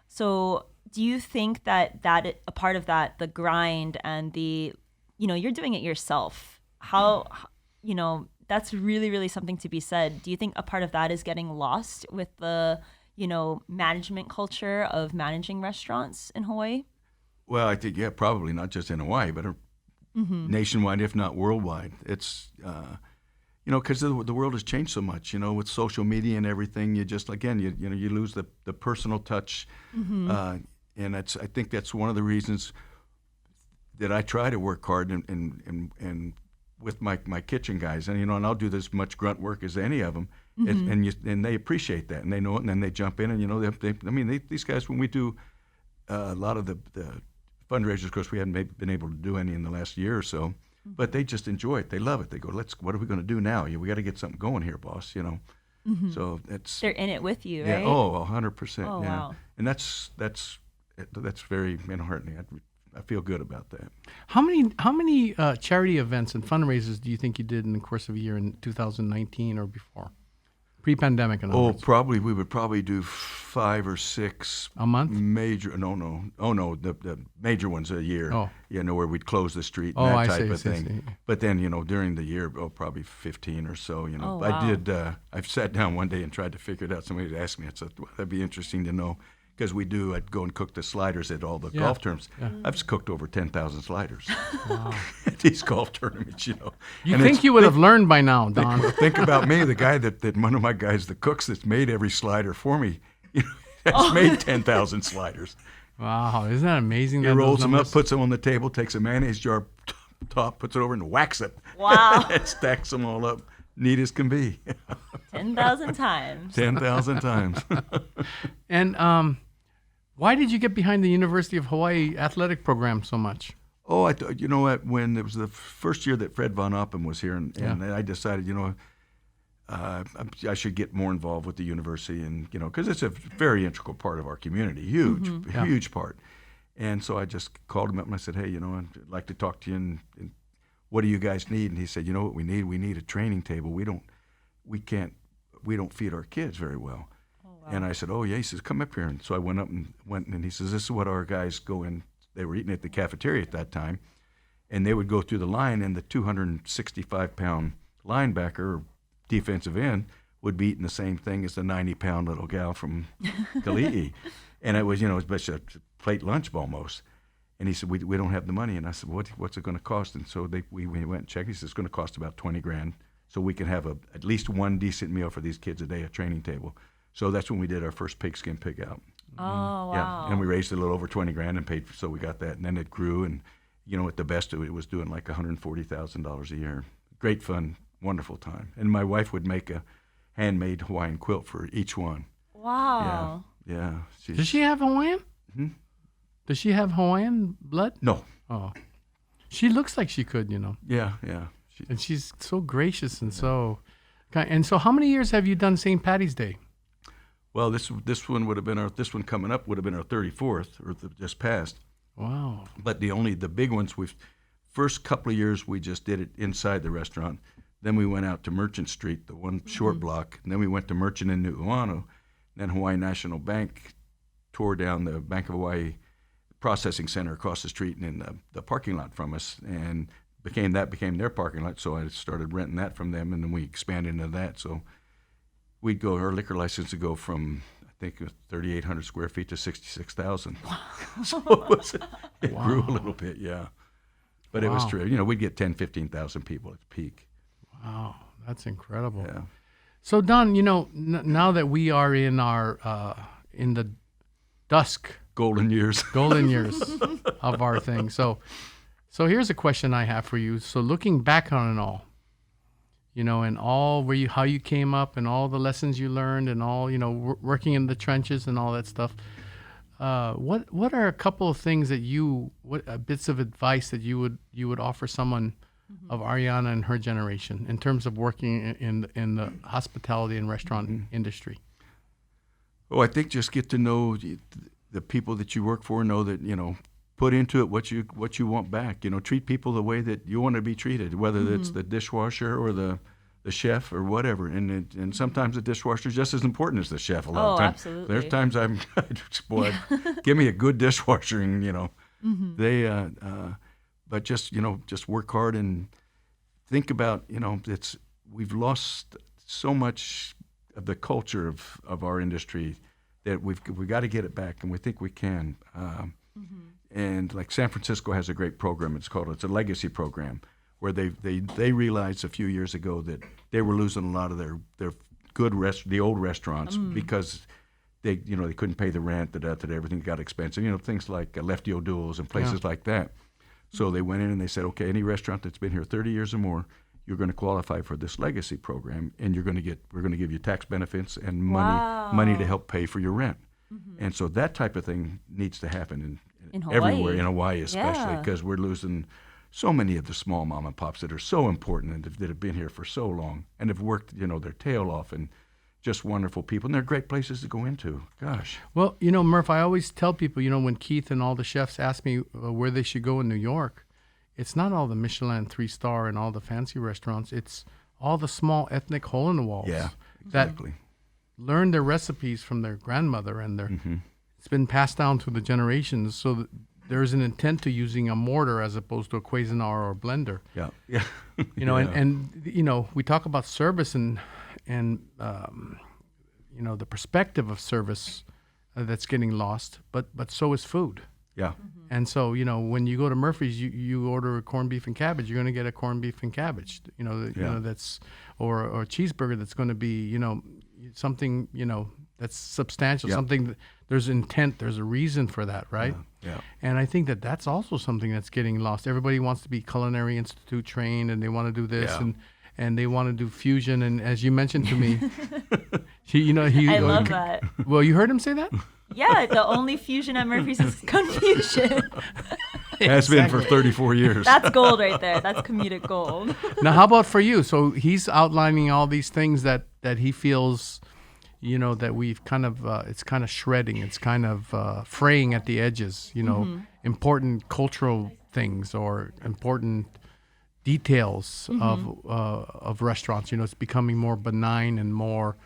so do you think that a part of that, the grind and you're doing it yourself, how, that's really, really something to be said. Do you think a part of that is getting lost with the, management culture of managing restaurants in Hawaii? Well, I think, probably not just in Hawaii, but nationwide, if not worldwide. It's, because the world has changed so much, with social media and everything. You just, again, you lose the personal touch. And I think that's one of the reasons that I try to work hard and with my kitchen guys. And, and I'll do as much grunt work as any of them. And they appreciate that, and they know it, and then they jump in, and, these guys, when we do a lot of the fundraisers, of course, we haven't been able to do any in the last year or so, but they just enjoy it. They love it. They go, what are we going to do now? We got to get something going here, boss, So they're in it with you, right? Yeah, 100%. Oh, yeah. wow. And that's very heartening. I feel good about that. How many charity events and fundraisers do you think you did in the course of a year in 2019 or before? Pre-pandemic, in other words. We would probably do 5 or 6 a month. Major, the major ones a year. Oh, where we'd close the street and that type of thing. I see. But then, during the year, probably 15 or so. Oh, wow. I did. I sat down one day and tried to figure it out. Somebody asked me. I said, well, that'd be interesting to know. Because I'd go and cook the sliders at all the golf tournaments. Yeah. I've cooked over 10,000 sliders at these golf tournaments, You think you would have learned by now, Don. Think about me, the guy that one of my guys, the cooks that's made every slider for me, has made 10,000 sliders. Wow, isn't that amazing? He rolls them up, puts them on the table, takes a mayonnaise jar top, puts it over and whacks it. Wow. And stacks them all up. Neat as can be. 10,000 times. 10,000 times. And why did you get behind the University of Hawaii athletic program so much? Oh, you know what? When it was the first year that Fred Von Oppen was here, and I decided, I should get more involved with the university, and because it's a very integral part of our community, huge part. And so I just called him up and I said, hey, I'd like to talk to you, and what do you guys need? And he said, what we need? We need a training table. We don't feed our kids very well. And I said, oh, yeah. He says, come up here. And so I went up and he says, this is what our guys go in. they were eating at the cafeteria at that time, and they would go through the line, and the 265-pound linebacker or defensive end would be eating the same thing as the 90-pound little gal from Kali'i. And it was, it was a plate lunch almost. And he said, we don't have the money. And I said, what's it going to cost? And so we went and checked. He said, it's going to cost about $20,000, so we can have at least one decent meal for these kids a day at training table. So that's when we did our first pigskin pig out. Oh, wow. Yeah, and we raised it a little over $20,000 and paid, so we got that. And then it grew, and at the best of it, it was doing like $140,000 a year. Great fun, wonderful time. And my wife would make a handmade Hawaiian quilt for each one. Wow. Yeah. Does she have Hawaiian? Hmm? Does she have Hawaiian blood? No. Oh. She looks like she could, Yeah. And she's so gracious and so kind. And so how many years have you done St. Patty's Day? Well, this one would have been this one coming up would have been our 34th, or just passed. Wow. But the big ones, first couple of years we just did it inside the restaurant. Then we went out to Merchant Street, the one short block. And then we went to Merchant in Nu'uanu. Then Hawaii National Bank tore down the Bank of Hawaii processing center across the street and in the parking lot from us, and became their parking lot. So I started renting that from them, and then we expanded into that. So our liquor license would go from, I think, 3,800 square feet to 66,000. So it grew a little bit, yeah. But it was true. We'd get 10, 15,000 people at the peak. Wow, that's incredible. Yeah. So Don, now that we are in in the dusk, golden years of our thing. So here's a question I have for you. So looking back on it all, and all how you came up and all the lessons you learned and all, working in the trenches and all that stuff. What are a couple of things that bits of advice that you would offer someone of Ariana and her generation in terms of working in the hospitality and restaurant industry? Oh, I think just get to know the people that you work for. Know that put into it what you want back. Treat people the way that you want to be treated, whether it's the dishwasher or the chef or whatever. And sometimes the dishwasher is just as important as the chef. A lot of times. Absolutely. There's times boy, give me a good dishwasher, and they. But just work hard and think about we've lost so much of the culture of our industry that we've got to get it back, and we think we can. And like San Francisco has a great program. It's a legacy program where they realized a few years ago that they were losing a lot of their good the old restaurants because they couldn't pay the rent, that everything got expensive. Things like Lefty O'Doul's and places like that. So they went in and they said, okay, any restaurant that's been here 30 years or more, you're going to qualify for this legacy program, and we're going to give you tax benefits and money to help pay for your rent. And so that type of thing needs to happen in Hawaii. Everywhere, in Hawaii especially, because we're losing so many of the small mom and pops that are so important and that have been here for so long and have worked their tail off, and just wonderful people, and they're great places to go into. Gosh. Well, Murph, I always tell people, when Keith and all the chefs ask me where they should go in New York, it's not all the Michelin 3-star and all the fancy restaurants. It's all the small ethnic hole-in-the-walls. Yeah, exactly. That learn their recipes from their grandmother, and it's been passed down through the generations. So that there's an intent to using a mortar as opposed to a Cuisinart or a blender. Yeah. And we talk about service and the perspective of service that's getting lost, but so is food. Yeah. And so, when you go to Murphy's, you order a corned beef and cabbage, you're going to get a corned beef and cabbage, that's, or a cheeseburger that's going to be, something, that's substantial, something that there's intent, there's a reason for that, right? Yeah. And I think that's also something that's getting lost. Everybody wants to be Culinary Institute trained, and they want to do this and they want to do fusion. And as you mentioned to me, I love that. Well, you heard him say that? Yeah, the only fusion at Murphy's is confusion. Has been for 34 years. That's gold right there. That's comedic gold. Now, how about for you? So he's outlining all these things that he feels, that we've kind of, it's kind of shredding. It's kind of fraying at the edges, important cultural things or important details of restaurants. It's becoming more benign and more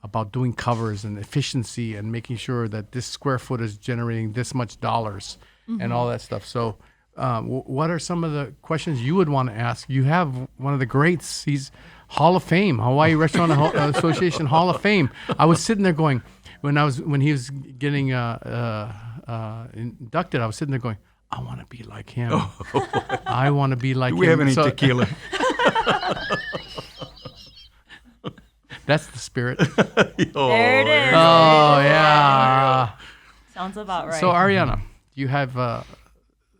about doing covers and efficiency and making sure that this square foot is generating this much dollars. and all that stuff. So, what are some of the questions you would want to ask? You have one of the greats. He's Hall of Fame, Hawaii Restaurant Association Hall of Fame. I was sitting there going, when he was getting inducted, I was sitting there going, I want to be like him. I want to be like him. Do we have any tequila? That's the spirit. There it is. Oh, yeah. Sounds about right. So, Ariana, do you have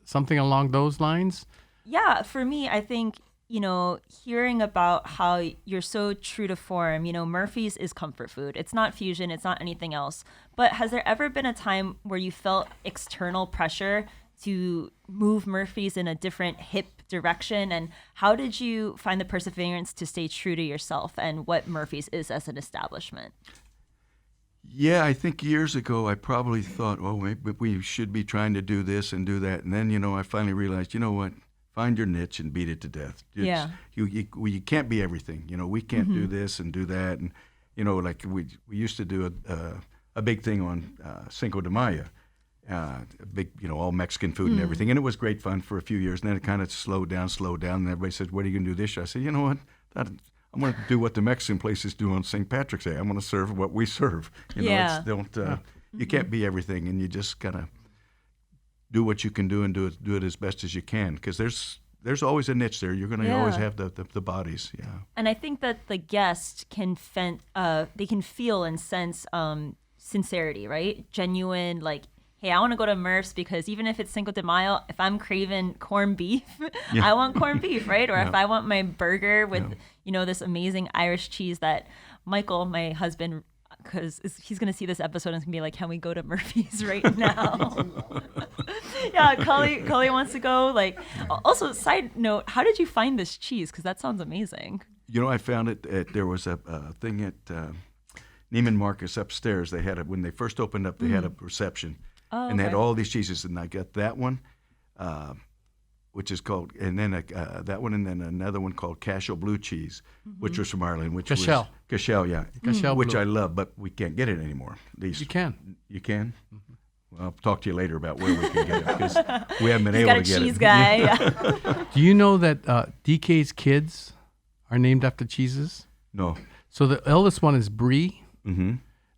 something along those lines? Yeah, for me, I think, hearing about how you're so true to form, Murphy's is comfort food. It's not fusion, it's not anything else. But has there ever been a time where you felt external pressure to move Murphy's in a different hip direction? And how did you find the perseverance to stay true to yourself and what Murphy's is as an establishment? Yeah, I think years ago I probably thought, maybe we should be trying to do this and do that. And then, I finally realized, you know what? Find your niche and beat it to death. You can't be everything. We can't do this and do that. And, like we used to do a big thing on Cinco de Mayo. Big, all Mexican food and everything. And it was great fun for a few years. And then it kind of slowed down. And everybody said, what are you going to do this year? I said, you know what? I'm going to do what the Mexican places do on St. Patrick's Day. I'm going to serve what we serve. You can't be everything. And you just got to do what you can do and do it as best as you can. Because there's always a niche there. You're going to always have the bodies. Yeah. And I think that the guest can they can feel and sense sincerity, right? Genuine, like, hey, I want to go to Murph's because even if it's Cinco de Mayo, if I'm craving corned beef, I want corned beef, right? Or if I want my burger with, this amazing Irish cheese that Michael, my husband, because he's going to see this episode and it's going to be like, can we go to Murphy's right now? Yeah, Cully wants to go. Like, also, side note, how did you find this cheese? Because that sounds amazing. I found it there was a thing at Neiman Marcus upstairs. They had when they first opened up, they had a reception. Oh, and they had all these cheeses, and I got that one, which is called, and then that one, and then another one called Cashel Blue Cheese, which was from Ireland, which Cashel. was Cashel, yeah, Cashel which Blue. I love, but we can't get it anymore. You can. You can. Well, I'll talk to you later about where we can get it because we haven't been able to get it. He's got a cheese guy. Yeah. Do you know that DK's kids are named after cheeses? No. So the eldest one is Brie. Mm-hmm.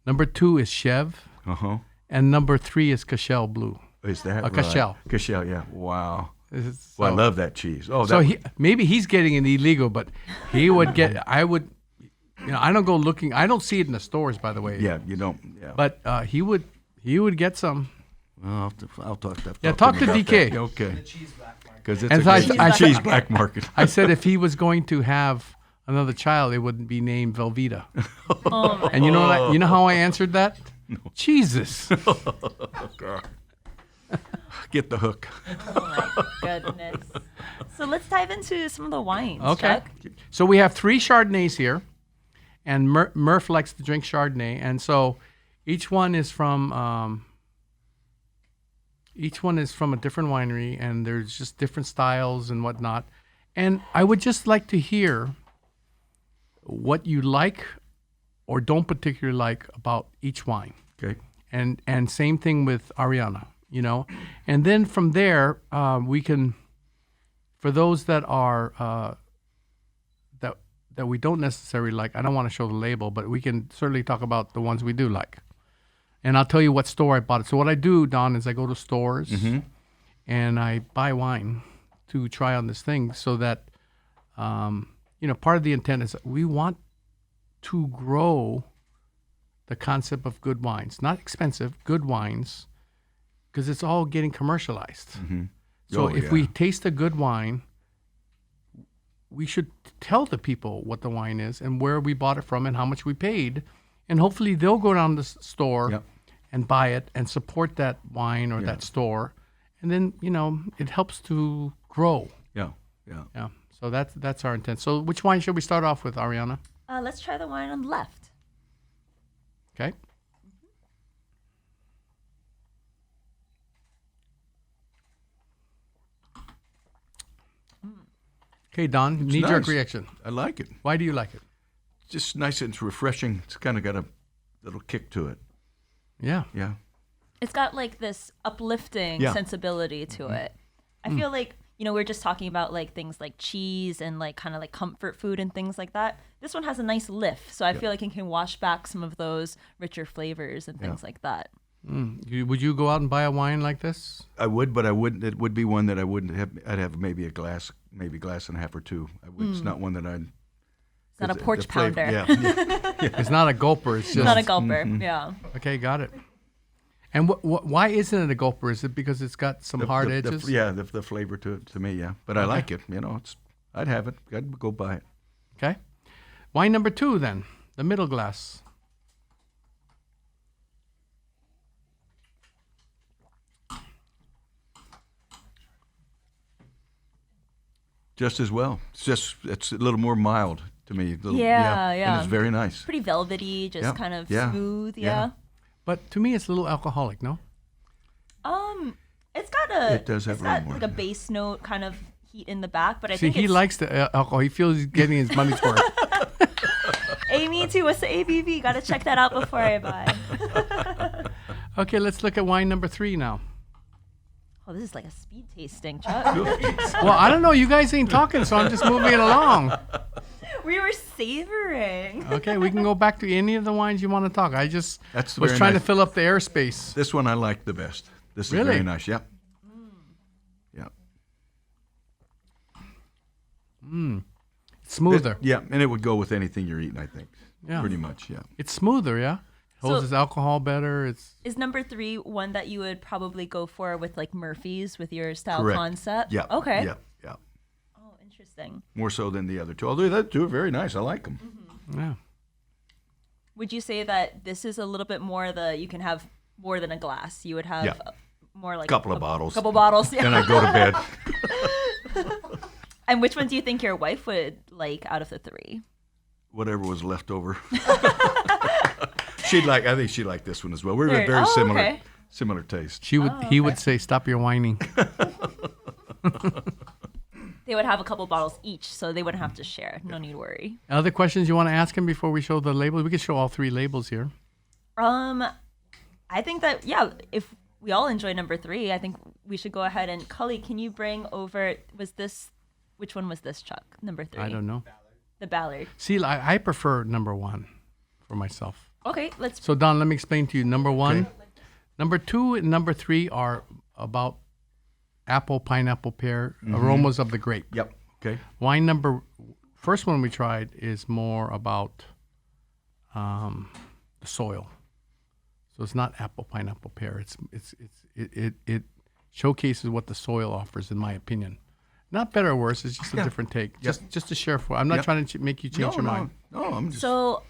Number 2 is Chev. Uh-huh. And number 3 is Cashel Blue. Is that right? Cashel. Cashel, yeah. Wow. So, Well, I love that cheese. Oh, so maybe he's getting it illegal, but he would get. I would. I don't go looking. I don't see it in the stores, by the way. yeah, you don't. Yeah. But he would get some. Well, I'll talk to talk to him about DK. that. Okay. Because it's And a cheese black market. I said if he was going to have another child, it wouldn't be named Velveeta. Oh my And you know how I answered that? No. Jesus. God. Get the hook. Oh my goodness. So let's dive into some of the wines. Okay. Chuck. So we have 3 Chardonnays here, and Murph likes to drink Chardonnay, and so each one is from a different winery, and there's just different styles and whatnot. And I would just like to hear what you like or don't particularly like about each wine. Okay. And same thing with Ariana, And then from there, we can, for those that are that we don't necessarily like, I don't want to show the label, but we can certainly talk about the ones we do like. And I'll tell you what store I bought it. So what I do, Don, is I go to stores and I buy wine to try on this thing so that, part of the intent is that we want to grow the concept of good wines, not expensive, good wines, because it's all getting commercialized. Mm-hmm. So if we taste a good wine, we should tell the people what the wine is and where we bought it from and how much we paid. And hopefully they'll go down to the store and buy it and support that wine or that store. And then, it helps to grow. Yeah. So that's our intent. So which wine should we start off with, Ariana? Let's try the wine on the left. Okay. Okay, Don, knee-jerk nice. reaction. I like it. Why do you like it? Just nice and it's refreshing. It's kind of got a little kick to it. Yeah. Yeah. It's got like this uplifting Yeah. sensibility to it. I feel like, we're just talking about like things like cheese and like kind of like comfort food and things like that. This one has a nice lift. So I feel like it can wash back some of those richer flavors and things like that. Would you go out and buy a wine like this? I would, but I wouldn't. It would be one that I wouldn't have. I'd have maybe a glass and a half or two. It's not one that I'd. It's not a porch flavor- pounder. Yeah. It's not a gulper. It's It's just not a gulper. Yeah. okay. Got it. And why isn't it a gulper? Is it because it's got some hard edges? The flavor to me, yeah. But I like it. I'd have it. I'd go buy it. Okay. Wine number 2 then, the middle glass. Just as well. It's a little more mild to me. Yeah. And it's very nice. Pretty velvety, just Yeah, kind of yeah, smooth. yeah. Yeah. But to me, it's a little alcoholic, no? It's got a. It does have it's a little got more, like a yeah. bass note kind of heat in the back, but I See, think he it's, likes the alcohol. He feels he's getting his money's worth. Hey, me too. What's the ABV? Got to check that out before I buy. Okay, let's look at wine number 3 now. Oh, this is like a speed tasting, Chuck. Well, I don't know. You guys ain't talking, so I'm just moving it along. We were savoring. Okay, we can go back to any of the wines you want to talk. I just That's was very trying to nice. fill up the airspace. This one I like the best. This is Really? very nice. Yeah. Yeah. Smoother. Yeah, and it would go with anything you're eating, I think. Yeah. Pretty much, yeah. It's smoother, yeah? Holds So- its alcohol better. It's Is number 3 one that you would probably go for with like Murphy's with your style Correct. concept? Yeah. Okay. Yeah, yeah. Oh, interesting. More so than the other two. Although the other two are very nice. I like them. yeah. Would you say that this is a little bit more you can have more than a glass? You would have Yeah. more like Couple of bottles. Couple bottles, yeah. Then I go to bed. And which one do you think your wife would like out of the 3? Whatever was left over. I think she liked this one as well. We're Very- very similar, okay. similar taste. He would say, "Stop your whining." They would have a couple bottles each, so they wouldn't have to share. No need to worry. Other questions you want to ask him before we show the labels? We can show all 3 labels here. I think that if we all enjoy number 3, I think we should go ahead and Cully, can you bring over? Which one was this, Chuck? Number 3. I don't know. The Ballard. See, I prefer number 1 for myself. Okay, let's. So Don, let me explain to you. Number 1, number 2, and number 3 are about apple, pineapple, pear, aromas of the grape. Yep. Okay. Wine first one we tried is more about the soil. So it's not apple, pineapple, pear. It showcases what the soil offers, in my opinion. Not better or worse. It's just a different take. Just to share for. I'm not Yep. trying to make you change your mind. No, I'm just. So,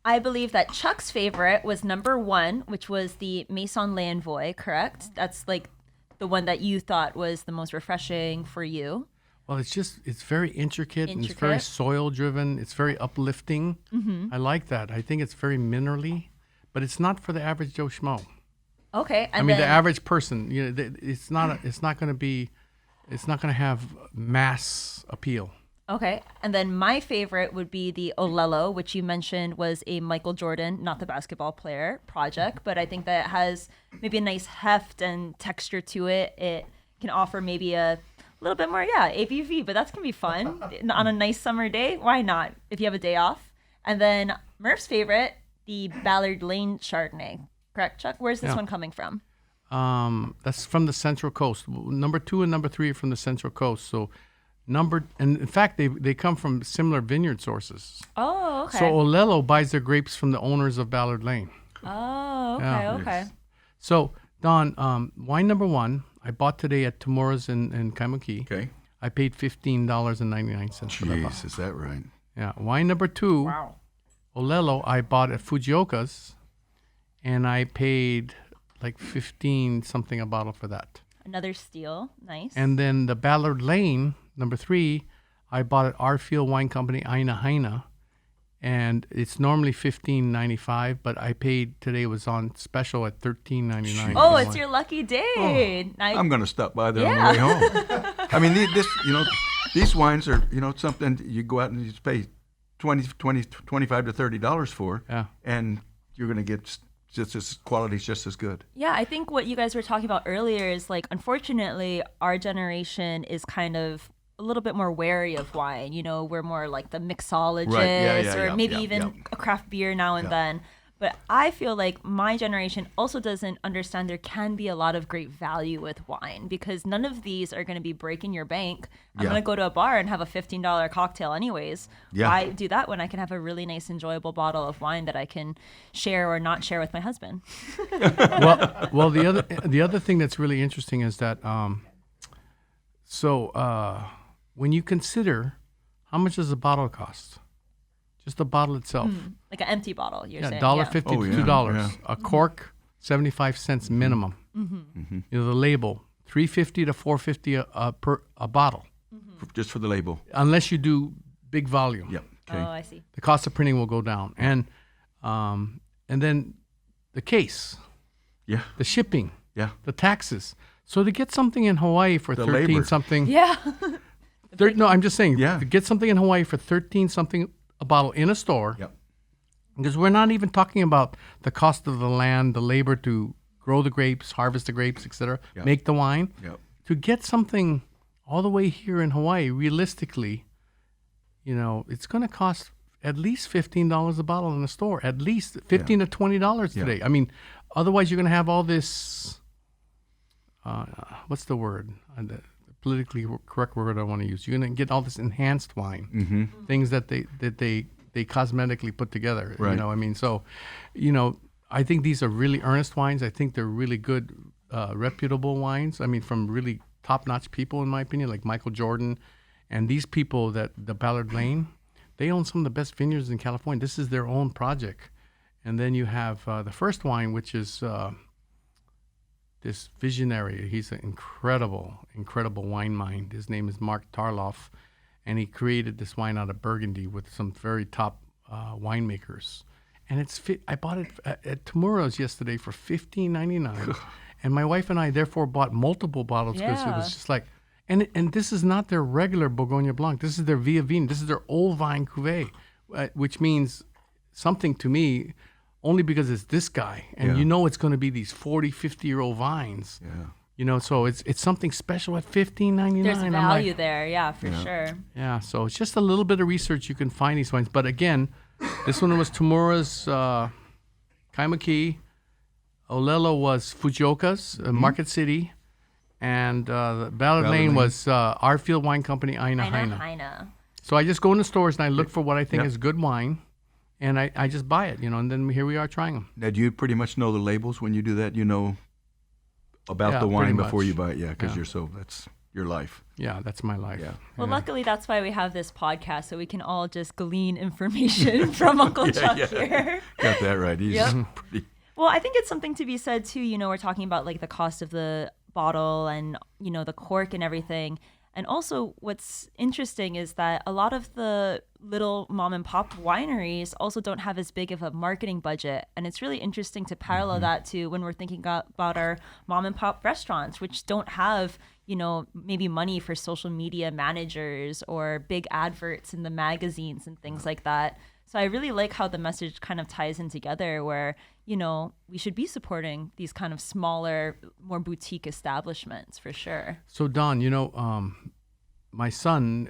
I believe that Chuck's favorite was number 1, which was the Maison L'Envoy, correct? That's like the one that you thought was the most refreshing for you. Well, it's very intricate, and it's very Intricate. soil driven. It's very uplifting. I like that. I think it's very minerally, but it's not for the average Joe Schmo. Okay, and I mean, then the average person. It's not going to have mass appeal. okay, and then my favorite would be the Olelo, which you mentioned was a Michael Jordan, not the basketball player, project, but I think that it has maybe a nice heft and texture to it. It can offer maybe a little bit more, ABV, but that's gonna be fun on a nice summer day. Why not? If you have a day off. And then Murph's favorite, the Ballard Lane Chardonnay. Correct, Chuck? Where's this Yeah. one coming from? That's from the Central Coast. Number 2 and number 3 are from the Central Coast. So and in fact, they come from similar vineyard sources. Oh, okay. So Olelo buys their grapes from the owners of Ballard Lane. Oh, okay, Yeah. okay. So Don, wine number 1 I bought today at Tamura's in Kaimuki. Okay. I paid $15.99 for that bottle. Jeez, is that right? Yeah. Wine number 2, Olelo, I bought at Fujioka's, and I paid like 15 something a bottle for that. Another steal. Nice. And then the Ballard Lane, number 3, I bought at Arfield Wine Company, Aina Haina, and it's normally $15.95, but I paid today was on special at $13.99. Oh, it's your lucky day. Now- I'm going to stop by there Yeah. on the way home. I mean, these wines are, something you go out and you pay $25 to $30 for, Yeah. and you're going to get just as quality's just as good. Yeah, I think what you guys were talking about earlier is like, unfortunately, our generation is kind of a little bit more wary of wine. You know, we're more like the mixologists Right. Yeah, or maybe yeah, even yeah. a craft beer now and then. But I feel like my generation also doesn't understand there can be a lot of great value with wine, because none of these are going to be breaking your bank. I'm Yeah. going to go to a bar and have a $15 cocktail anyways. Yeah. Why do that when I can have a really nice, enjoyable bottle of wine that I can share or not share with my husband? Well, the other thing that's really interesting is that when you consider how much does a bottle cost, just the bottle itself, Like an empty bottle, you're saying. $1.50 Oh, to yeah, $2. yeah. A cork, 75 cents minimum. You know, the label, $3.50 to $4.50 per a bottle, Just for the label. unless you do big volume. Yep. Okay. Oh, I see. The cost of printing will go down, and then the case, Yeah. the shipping, Yeah. the taxes. So to get something in Hawaii for The 13 labor. something, Yeah. no, I'm just saying, Yeah. to get something in Hawaii for 13 something a bottle in a store, Yep. because we're not even talking about the cost of the land, the labor to grow the grapes, harvest the grapes, etc., Yep. make the wine. Yep. To get something all the way here in Hawaii, realistically, you know, it's going to cost at least $15 a bottle in the store, at least $15 to $20 Yeah. today. I mean, otherwise you're going to have all this. What's the word? The politically correct word I want to use. You're going to get all this enhanced wine, things that they cosmetically put together. You Right. know, I mean, so, you know, I think these are really earnest wines. I think they're really good, reputable wines. I mean, from really top-notch people, in my opinion, like Michael Jordan, and these people that the Ballard Lane, they own some of the best vineyards in California. This is their own project. And then you have the first wine, which is this visionary. He's an incredible wine mind. His name is Mark Tarloff, and he created this wine out of Burgundy with some very top winemakers. And I bought it at Tamura's yesterday for $15.99, and my wife and I therefore bought multiple bottles because it Yeah. was just like, and this is not their regular Bourgogne Blanc. This is their Via Vine. This is their old vine cuvee, which means something to me, only because it's this guy, and Yeah. you know it's going to be these 40, 50-year-old vines. Yeah. You know, so it's something special at $15.99. There's I'm value like, there. Yeah, for sure. yeah, so it's just a little bit of research you can find these wines. But again, this one was Tamura's Kaimaki. Olelo was Fujioka's Market City. And the Ballard Lane was Arfield Wine Company, Aina Haina. Heine. So I just go in the stores and I look for what I think Yeah. is good wine. And I just buy it, you know, and then here we are trying them. Now, do you pretty much know the labels when you do that? You know about Yeah, the wine pretty before much. you buy it? Yeah, because Yeah. that's your life. Yeah, that's my life. Yeah. Well, luckily, that's why we have this podcast, so we can all just glean information from Uncle Chuck here. Got that right. He's Yep. pretty. Well, I think it's something to be said, too. You know, we're talking about, like, the cost of the bottle and, you know, the cork and everything. And also, what's interesting is that a lot of the little mom and pop wineries also don't have as big of a marketing budget. And it's really interesting to parallel that to when we're thinking about our mom and pop restaurants, which don't have, you know, maybe money for social media managers or big adverts in the magazines and things like that. So I really like how the message kind of ties in together where, you know, we should be supporting these kind of smaller, more boutique establishments for sure. So Don, you know, my son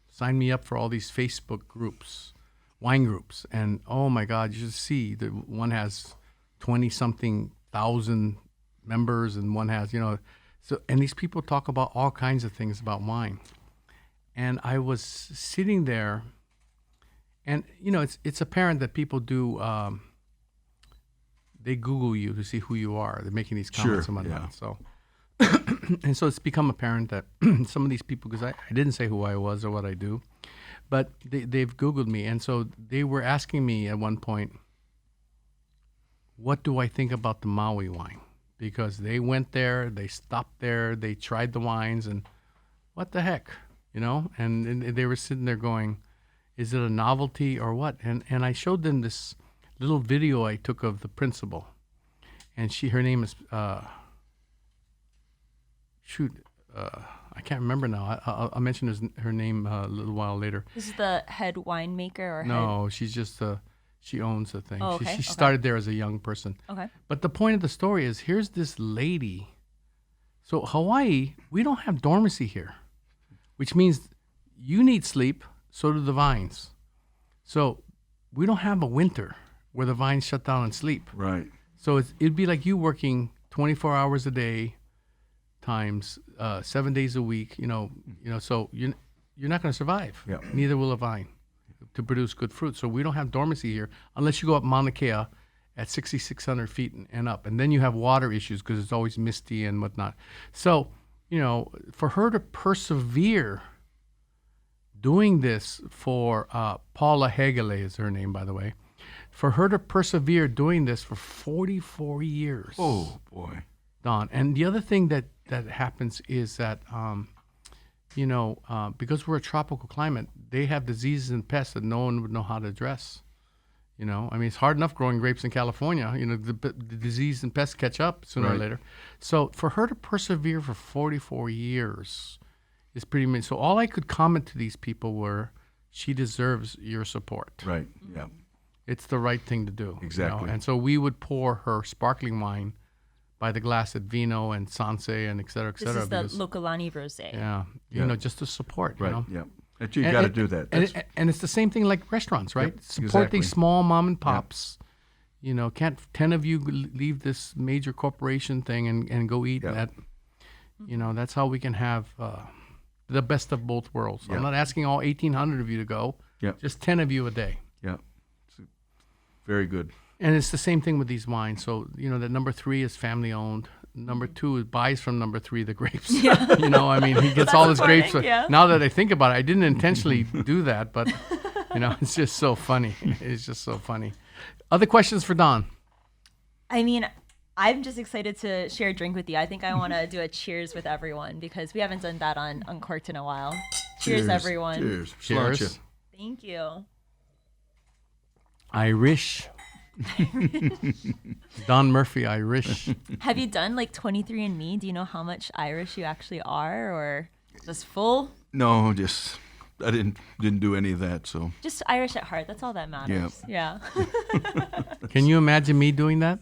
signed me up for all these Facebook groups, wine groups, and oh my God, you should see that one has 20-something thousand members, and one has, you know, so and these people talk about all kinds of things about wine, and I was sitting there, and you know, it's apparent that people do. They Google you to see who you are. They're making these comments Sure, and whatnot. yeah. So. And so it's become apparent that some of these people, because I didn't say who I was or what I do, but they've Googled me. And so they were asking me at one point, what do I think about the Maui wine? Because they went there, they stopped there, they tried the wines, and what the heck, you know? And they were sitting there going, is it a novelty or what? And I showed them this little video I took of the principal. And her name is... I can't remember now. I'll mention her name a little while later. This is the head winemaker or No, she's just She owns the thing. Oh, She okay, okay. started there as a young person. Okay. But the point of the story is, here's this lady. So Hawaii, we don't have dormancy here, which means you need sleep, so do the vines. So we don't have a winter where the vines shut down and sleep. Right. So it'd be like you working 24 hours a day times 7 days a week, so you're not going to survive. Yeah. Neither will a vine to produce good fruit. So we don't have dormancy here unless you go up Mauna Kea at 6,600 feet and up. And then you have water issues because it's always misty and whatnot. So, for her to persevere doing this for Paula Hegele is her name, by the way. For her to persevere doing this for 44 years. Oh, boy. Don. And the other thing that happens is that, because we're a tropical climate, they have diseases and pests that no one would know how to address. It's hard enough growing grapes in California. The disease and pests catch up sooner or later. So for her to persevere for 44 years is pretty amazing. So all I could comment to these people were, she deserves your support. Right. Yeah. It's the right thing to do. Exactly. And so we would pour her sparkling wine by the glass at Vino and Sanse and et cetera, et This cetera. is the Lokalani Rosé. Yeah, just to support, Right. you know. You got to do that. And it's the same thing like restaurants, right? Yep, Support exactly. these small mom and pops. Can't 10 of you leave this major corporation thing and go eat Yep. that. That's how we can have the best of both worlds. Yep. I'm not asking all 1,800 of you to go. Yep. Just 10 of you a day. Yeah. Very good. And it's the same thing with these wines. So, that number 3 is family owned. Number 2 is buys from number 3 the grapes. He gets all his grapes. Yeah. Now that I think about it, I didn't intentionally do that, but, it's just so funny. It's just so funny. Other questions for Don? I'm just excited to share a drink with you. I think I want to do a cheers with everyone because we haven't done that on Uncorked in a while. Cheers, everyone. Cheers. Cheers. Sláinte. Thank you. Irish. Don Murphy, Irish. Have you done like 23andMe? Do you know how much Irish you actually are, or just full? No, I didn't do any of that. So Just Irish at heart. That's all that matters. Yeah. Can you imagine me doing that?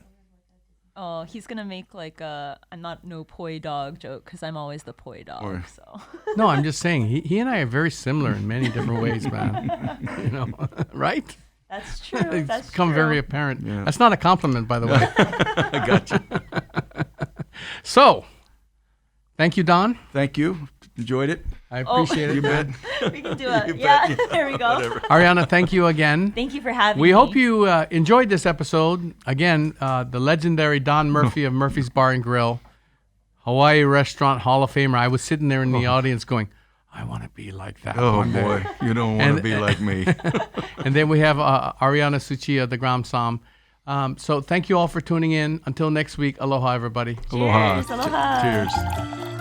Oh, he's gonna make like a I'm not no poi dog joke because I'm always the poi dog. Or- So No, I'm just saying, he and I are very similar in many different ways, man. Right? that's true. It's That's become true. very apparent. Yeah. That's not a compliment, by the way. I got you. So, thank you, Don. Thank you. Enjoyed it. I appreciate You it. bet. We can do it. You Yeah. bet. There we go. Whatever. Ariana, thank you again. Thank you for having We me. hope you enjoyed this episode. Again, the legendary Don Murphy of Murphy's Bar and Grill, Hawaii Restaurant Hall of Famer. I was sitting there in the audience going, I want to be like that. Oh one day." boy, you don't want to be like me. And then we have Ariana Suchia, the Gram Sam. So thank you all for tuning in. Until next week, aloha, everybody. Aloha. Cheers, aloha. Cheers.